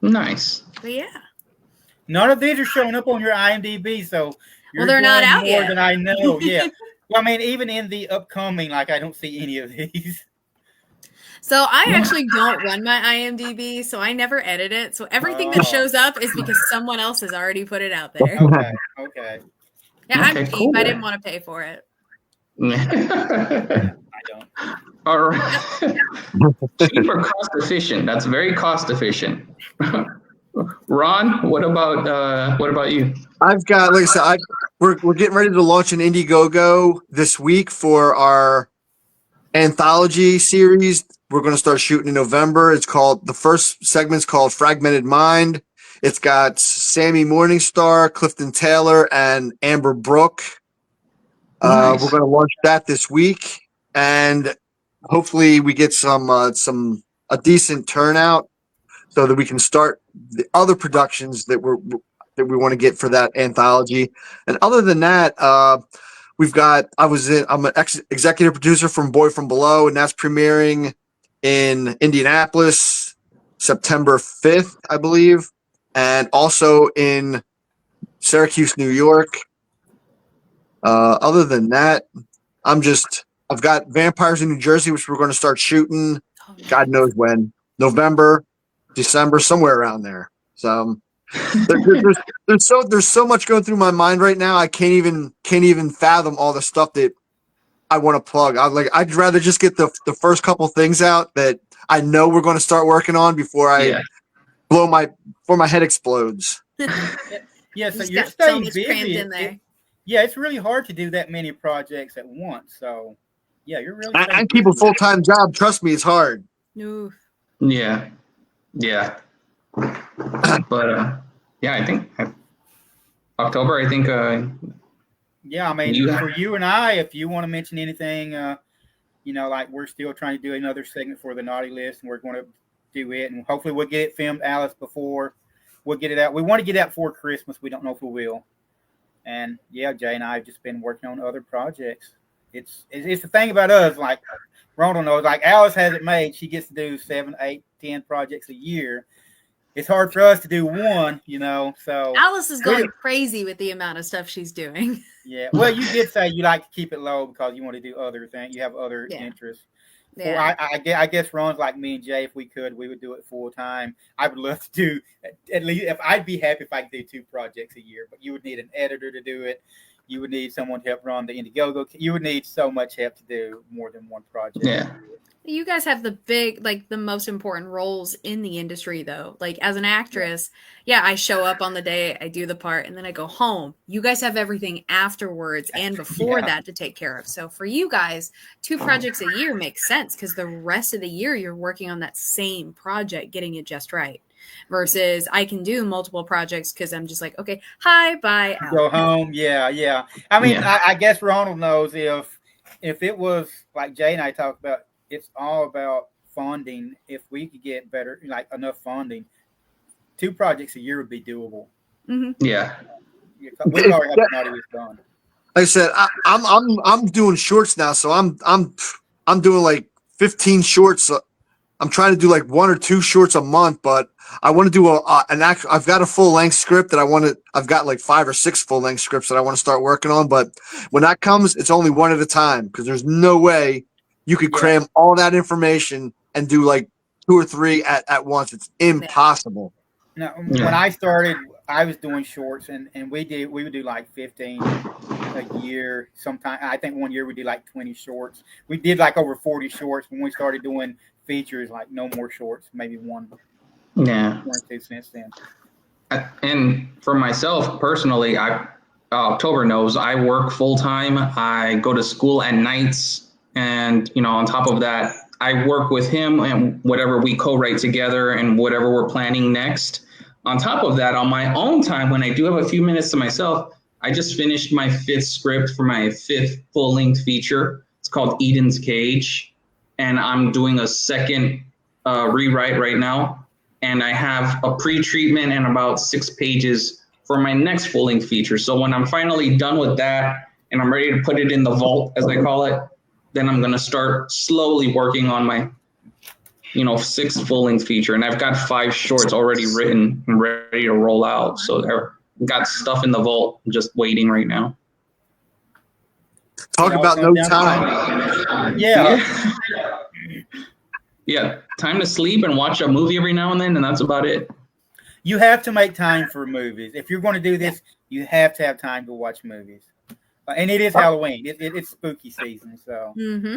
But yeah. None of these are showing up on your IMDb, so Well, they're not out more yet. than I know. Yeah. Well, I mean, even in the upcoming, like I don't see any of these. So I actually don't run my IMDb, so I never edit it. So everything that shows up is because someone else has already put it out there. Okay. Yeah, I'm Okay, cheap. cool. I didn't want to pay for it. I don't. All right. Cheap or cost efficient? That's very cost efficient. Ron, what about you? I've got, like I said, we're getting ready to launch an Indiegogo this week for our anthology series. We're going to start shooting in November. The first segment's called Fragmented Mind. It's got Sammy Morningstar, Clifton Taylor, and Amber Brooke. Nice. We're going to launch that this week, and hopefully we get a decent turnout so that we can start the other productions that we want to get for that anthology. And other than that, I'm an executive producer from Boy From Below, and that's premiering in Indianapolis September 5th, I believe, and also in Syracuse, New York. Other than that, I've got Vampires in New Jersey, which we're going to start shooting. Oh, God knows when, November, December, somewhere around there. So there's so much going through my mind right now. I can't even fathom all the stuff that I want to plug. I'd rather just get the first couple things out that I know we're going to start working on before I before my head explodes. Yeah, so He's you're got so staying much crammed busy. in there. Yeah, it's really hard to do that many projects at once. So, yeah, you're really I staying keep a busy. full-time job. Trust me, it's hard. No. Yeah. But yeah, I think October. I think Yeah, I mean, for you and I, if you want to mention anything, like we're still trying to do another segment for the Naughty List, and we're going to do it, and hopefully we'll get it filmed, Alyss, before we'll get it out. We want to get it out before Christmas. We don't know if we will. And yeah, Jay and I have just been working on other projects. It's the thing about us, like Ronald knows, like Alyss has it made. She gets to do 7, 8, 10 projects a year. It's hard for us to do one, so Alyss is going crazy with the amount of stuff she's doing. Yeah. Well, you did say you like to keep it low because you want to do other things. You have other interests. Yeah. I guess Ron's like me and Jay. If we could, we would do it full time. I would love to do at least. If I'd be happy if I could do 2 projects a year, but you would need an editor to do it. You would need someone to help run the Indiegogo. You would need so much help to do more than one project. Yeah. You guys have the most important roles in the industry, though. Like, as an actress, I show up on the day, I do the part, and then I go home. You guys have everything afterwards and before that to take care of. So for you guys, 2 projects a year makes sense because the rest of the year you're working on that same project, getting it just right. Versus I can do multiple projects because I'm just like, okay, hi, bye, out. Go home. Yeah. I mean, I guess Ronald knows if it was like Jay and I talked about, it's all about funding. If we could get better, like enough funding, 2 projects a year would be doable. Mm-hmm. Yeah. We already have Naughty List done. Like I said, I'm doing shorts now, so I'm doing like 15 shorts. I'm trying to do like 1 or 2 shorts a month, but I want to do I've got a full length script that I've got like 5 or 6 full length scripts that I want to start working on. But when that comes, it's only one at a time because there's no way you could cram all that information and do like 2 or 3 at once. It's impossible. Now, when I started, I was doing shorts, and we would do like 15 a year. Sometimes I think one year we did like 20 shorts. We did like over 40 shorts when we started doing features. Like no more shorts, maybe 1. Yeah. 1 or 2 since then. And for myself personally, October knows I work full time. I go to school at nights. And, on top of that, I work with him and whatever we co-write together and whatever we're planning next. On top of that, on my own time, when I do have a few minutes to myself, I just finished my 5th script for my 5th full-length feature. It's called Eden's Cage. And I'm doing a 2nd rewrite right now. And I have a pre-treatment and about 6 pages for my next full-length feature. So when I'm finally done with that and I'm ready to put it in the vault, as I call it, then I'm going to start slowly working on my, 6th full-length feature. And I've got 5 shorts already written and ready to roll out. So I've got stuff in the vault just waiting right now. Talk about no time. Yeah. Yeah, time to sleep and watch a movie every now and then, and that's about it. You have to make time for movies. If you're going to do this, you have to have time to watch movies. And it is Halloween. It's spooky season, so. Mm-hmm.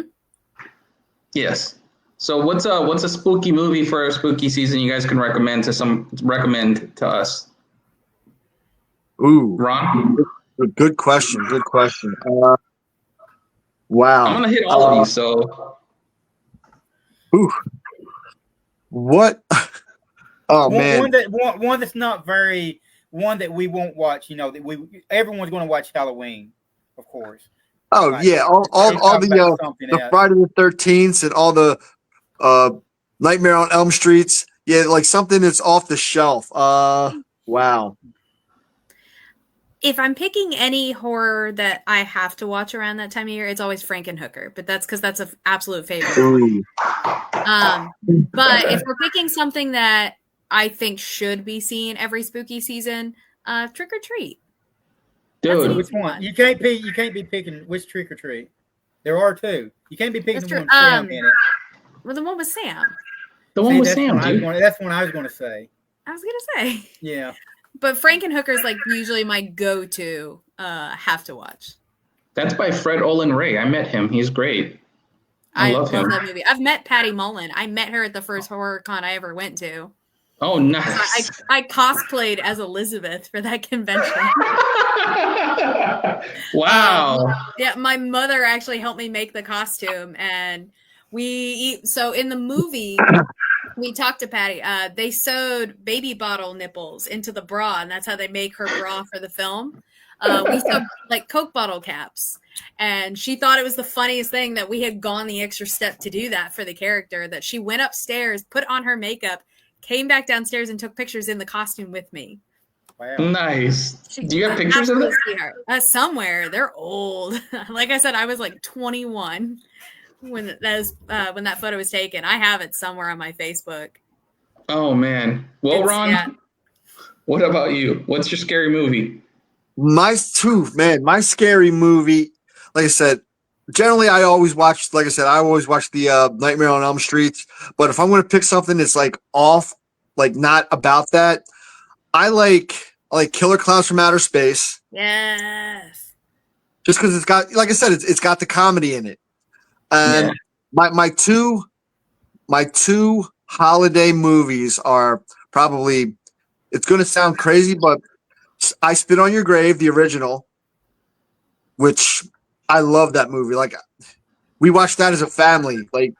Yes. So what's a spooky movie for a spooky season you guys can recommend to us? Ooh, Ron? Good question. Wow. I'm gonna hit all of these. So. Ooh. What? Oh man. One that's not very. One that we won't watch. That everyone's going to watch Halloween, of course. Oh yeah, all the Friday the 13th and all the Nightmare on Elm Streets. Yeah, like something that's off the shelf. Wow. If I'm picking any horror that I have to watch around that time of year, it's always Frankenhooker, but that's because that's an absolute favorite. Ooh. But if we're picking something that I think should be seen every spooky season, Trick or Treat. Dude, which one? You can't be picking which Trick or Treat. There are two. You can't be picking That's the true. one with Sam in it. Well, the one with Sam. The one See, with that's Sam, what I was dude. gonna- that's what I was going to say. I was gonna say. Yeah. But Frankenhooker is like usually my go-to have to watch. That's by Fred Olin Ray. I met him. He's great. I love him. that movie. I've met Patty Mullen. I met her at the first horror con I ever went to. Oh, nice. I cosplayed as Elizabeth for that convention. Wow. Yeah, my mother actually helped me make the costume, and so in the movie we talked to Patty. They sewed baby bottle nipples into the bra, and that's how they make her bra for the film. We sewed like Coke bottle caps, and she thought it was the funniest thing that we had gone the extra step to do that for the character. That she went upstairs, put on her makeup, came back downstairs, and took pictures in the costume with me. Wow. Nice. Do you have pictures of it? Somewhere. They're old. Like I said, I was like 21 when that photo was taken. I have it somewhere on my Facebook. Oh man. Well, Ron, yeah. What about you? What's your scary movie? My scary movie, like I said, generally I always watch the Nightmare on Elm Street. But if I'm going to pick something that's like off, like not about that, I like Killer Clowns from Outer Space. Yes. Just because it's got, like I said, it's got the comedy in it. And my two holiday movies are probably, it's going to sound crazy, but I Spit on Your Grave, the original, which I love that movie. Like, we watched that as a family. Like,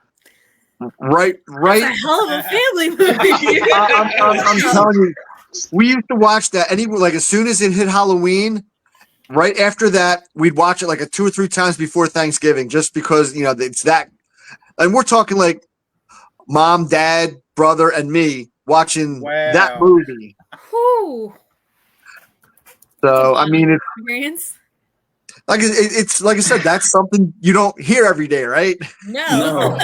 right. That's a hell of a family movie. I'm telling you, we used to watch that. Like, as soon as it hit Halloween, right after that, we'd watch it like 2 or 3 times before Thanksgiving, just because it's that. And we're talking like mom, dad, brother, and me watching that movie. Whew. So I mean, experience. It's like I said, that's something you don't hear every day, right? No.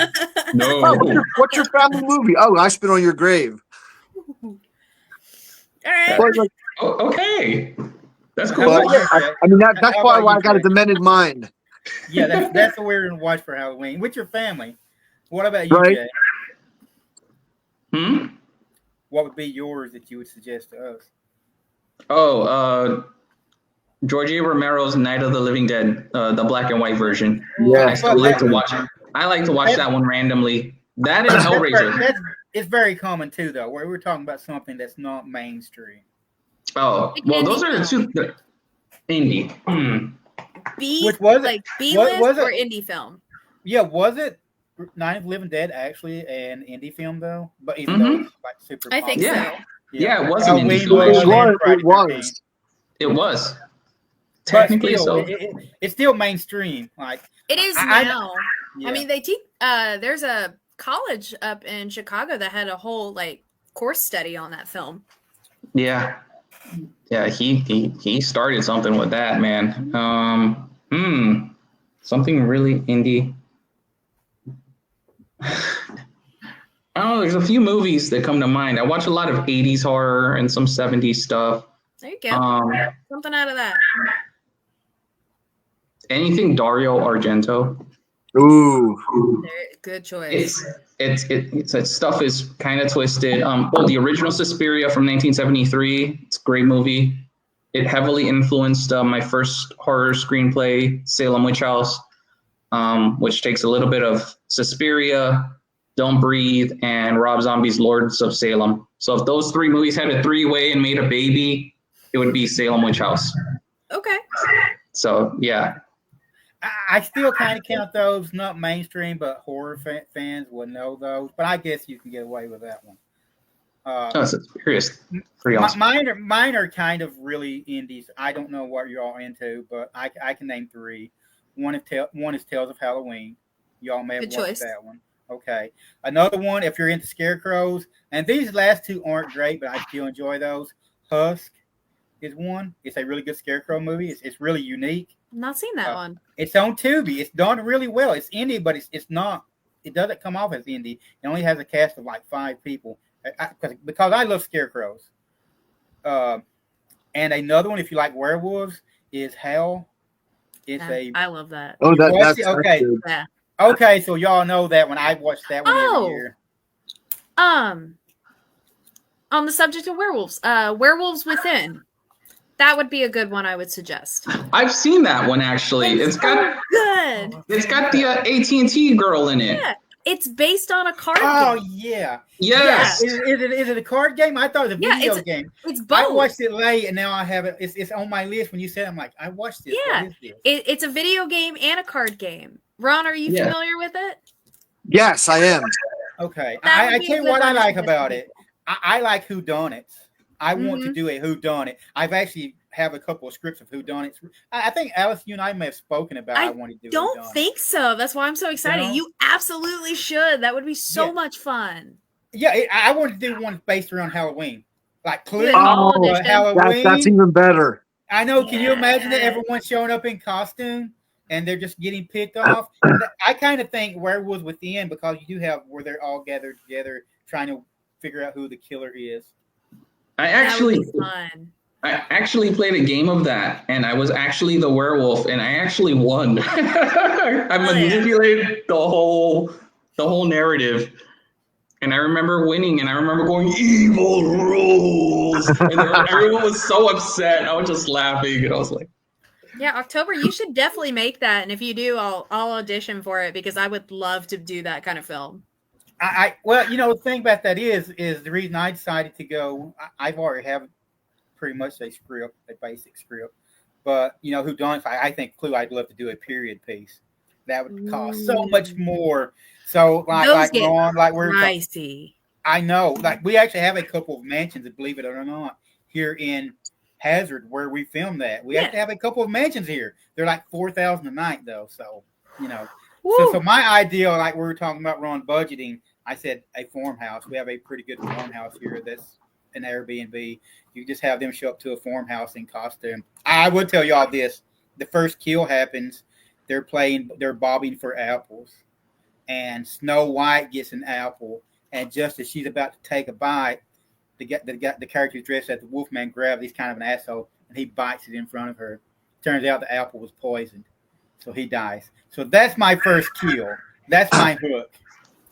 No. What's your family movie? Oh, I Spit on Your Grave. All right. Okay. That's cool. I mean, that's why I got a demented mind. Yeah, that's what we're going to watch for Halloween with your family. What about you, Right. Jay? What would be yours that you would suggest to us? Oh, George A. Romero's Night of the Living Dead, the black and white version. Yeah. I still like to watch it. I like to watch that one randomly. That is Hellraiser. It's very common too, though, where we're talking about something that's not mainstream. Oh, well, those are the two. Indie. Which was it? Like B-list or indie film? Yeah, was it Night of the Living Dead actually an indie film though? But even though it's like super I think popular. so. Yeah, it was an indie film. It was. Technically, still, so it's still mainstream. Like it is now. I mean, they teach. There's a college up in Chicago that had a whole like course study on that film. Yeah. He started something with that, man. Something really indie. I don't know. There's a few movies that come to mind. I watch a lot of 80s horror and some 70s stuff. There you go. Something out of that. Anything Dario Argento. Ooh. Good choice. Its stuff is kind of twisted. The original Suspiria from 1973. It's a great movie. It heavily influenced my first horror screenplay, Salem Witch House, which takes a little bit of Suspiria, Don't Breathe, and Rob Zombie's Lords of Salem. So if those 3 movies had a 3-way and made a baby, it would be Salem Witch House. Okay. So yeah. I still kind of count those not mainstream, but horror fans would know those. But I guess you can get away with that one. Suspiria's pretty awesome. Mine are kind of really indies. I don't know what you're all into, but I can name 3. One is Tales of Halloween. Y'all may have watched that one. Okay. Another one, if you're into scarecrows, and these last 2 aren't great, but I still enjoy those. Husk is one. It's a really good scarecrow movie. It's really unique. Not seen that one. It's on Tubi. It's done really well. It's indie, but it's not. It doesn't come off as indie. It only has a cast of like 5 people. Because I love scarecrows. And another one, if you like werewolves, is Hell. It's Yeah, a I love that. Oh, you watched that's it? Okay. good. Yeah. Okay, so y'all know that when I watch that one every year. On the subject of werewolves, Werewolves Within. That would be a good one I would suggest. I've seen that one actually. It's got good. the AT&T girl in it. Yeah. It's based on a card Oh game. yeah. Yes. Yeah. Is it a card game? I thought it was a Yeah, video game. It's both. I watched it late and now I have it. It's on my list. When you said, I'm like, I watched this. Yeah. What is this? It's a video game and a card game. Ron, are you familiar with it? Yes, I am. Okay. That would I be a tell you good what I one to like suggest about to it. I like whodunits. I want to Mhm. do a whodunit. I've actually have a couple of scripts of whodunits. I think Alyss, you and I may have spoken about. I want to do. Don't whodunit. think so. That's why I'm so excited. You know? You absolutely should. That would be so Yeah. much fun. Yeah, I want to do one based around Halloween, like Clue, Fall Oh, edition. Halloween. That's even better. I know. Can you imagine that Yeah. everyone's showing up in costume and they're just getting picked off? I kind of think Werewolves Within, because you do have where they're all gathered together trying to figure out who the killer is. I That would actually be fun. I actually played a game of that, and I was actually the werewolf, and I actually won. I manipulated the whole narrative, and I remember winning, and I remember going, "Evil rules," and everyone was so upset. I was just laughing, and I was like, Yeah, October, you should definitely make that, and if you do, I'll audition for it because I would love to do that kind of film. Well, the thing about that is the reason I decided to go. I've already have pretty much a basic script, but who done? I think Clue. I'd love to do a period piece. That would cost so much more. So like Ron, like we're pricey. I know, like we actually have a couple of mansions, believe it or not, here in Hazard where we filmed that. We actually have a couple of mansions here. They're like $4,000 a night though, so So my ideal, like we were talking about, Ron, budgeting. I said a farmhouse. We have a pretty good farmhouse here. That's an Airbnb. You just have them show up to a farmhouse in costume. I would tell y'all this: the first kill happens. They're bobbing for apples, and Snow White gets an apple, and just as she's about to take a bite, the character dressed as the Wolfman grabs. He's kind of an asshole, and he bites it in front of her. Turns out the apple was poisoned, so he dies. So that's my first kill. That's my hook.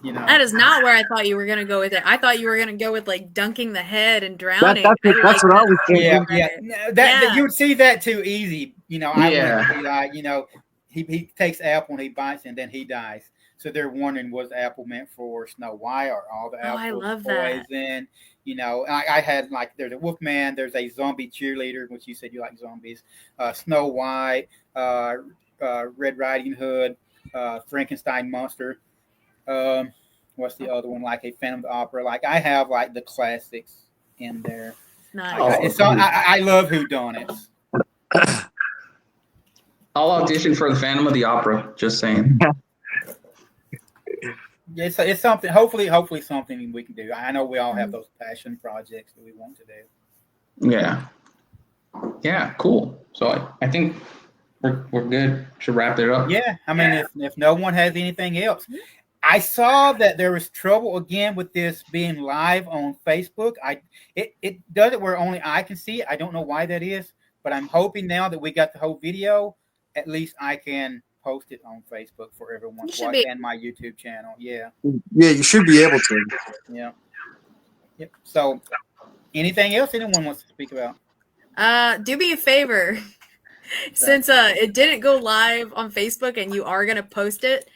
That is not where I thought you were going to go with it. I thought you were going to go with like dunking the head and drowning. That's what I was thinking. Yeah. You would see that too easy. I would be like, he takes the apple and he bites and then he dies. So they're wondering, was the apple meant for Snow White or all the apples I love poison? That. I had there's a Wolfman, there's a zombie cheerleader, which you said you like zombies. Snow White, Red Riding Hood, Frankenstein monster. What's the other one? Like a Phantom of the Opera. Like I have the classics in there. Nice. I love whodunits. I'll audition for the Phantom of the Opera. Just saying. It's something. Hopefully something we can do. I know we all have those passion projects that we want to do. Yeah. Cool. So I think we're good. Should wrap it up. Yeah. I mean, if no one has anything else. I saw that there was trouble again with this being live on Facebook. It does it where only I can see it. I don't know why that is, but I'm hoping now that we got the whole video, at least I can post it on Facebook for everyone to watch and my YouTube channel. Yeah. Yeah, you should be able to. Yeah. Yep. So, anything else anyone wants to speak about? Do me a favor. Since it didn't go live on Facebook and you are going to post it,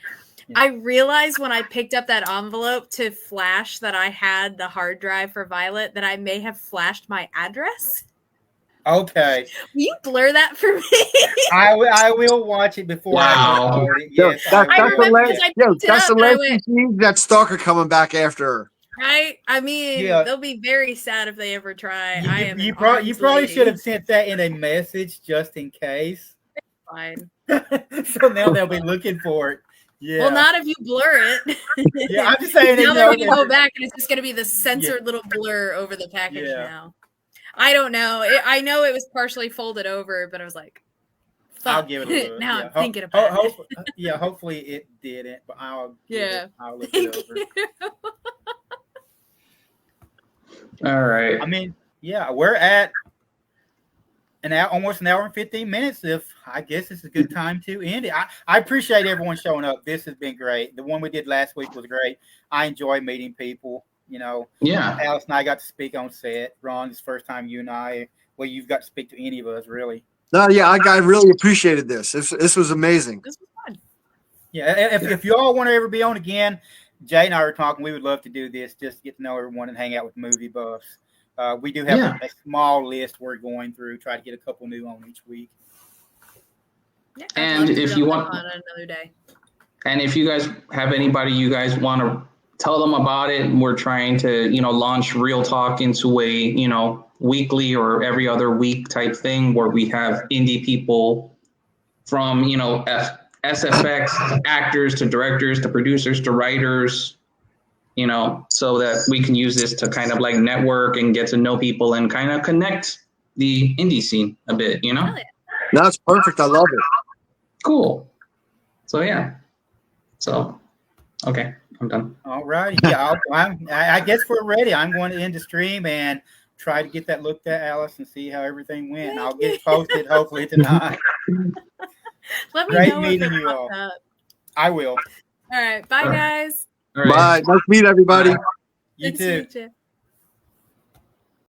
I realized when I picked up that envelope to flash that I had the hard drive for Violet that I may have flashed my address. Okay. Will you blur that for me? I will watch it before I upload it. Yes, that's the last that stalker coming back after her. Right? I mean, they'll be very sad if they ever try. You probably should have sent that in a message just in case. Fine. So now they'll be looking for it. Yeah. Well, not if you blur it. Yeah, I'm just saying. Now they're going to go back and it's just going to be the censored little blur over the package now. I don't know. I know it was partially folded over, but I was like, fuck. I'll give it a look. Now I'm thinking about it. Hopefully it didn't, but I'll look Thank it over. All right. I mean, we're at almost an hour and 15 minutes. If I guess it's a good time to end it. I appreciate everyone showing up. This has been great. The one we did last week was great. I enjoy meeting people. Yeah. Alyss and I got to speak on set. Ron, it's the first time you and I. Well, you've got to speak to any of us, really. No, yeah, I really appreciated this. This was amazing. This was fun. Yeah, if you all want to ever be on again, Jay and I were talking. We would love to do this, just to get to know everyone and hang out with movie buffs. We do have a small list we're going through. Try to get a couple new on each week. Yeah, And if you want, on another day. And if you guys have anybody you guys want to tell them about it, we're trying to, launch Real Talk into a, weekly or every other week type thing where we have indie people from, SFX actors to directors to producers to writers, so that we can use this to kind of like network and get to know people and kind of connect the indie scene a bit, That's perfect. I love it. Cool. So, yeah. So, okay, I'm done. All right. Yeah, I guess we're ready. I'm going to end the stream and try to get that looked at, Alyss, and see how everything went. I'll get it posted hopefully tonight. Let me Great know meeting if it you all. pops up. I will. All right. Bye, guys. All right. Bye. Nice to meet everybody. You Good too. to meet you.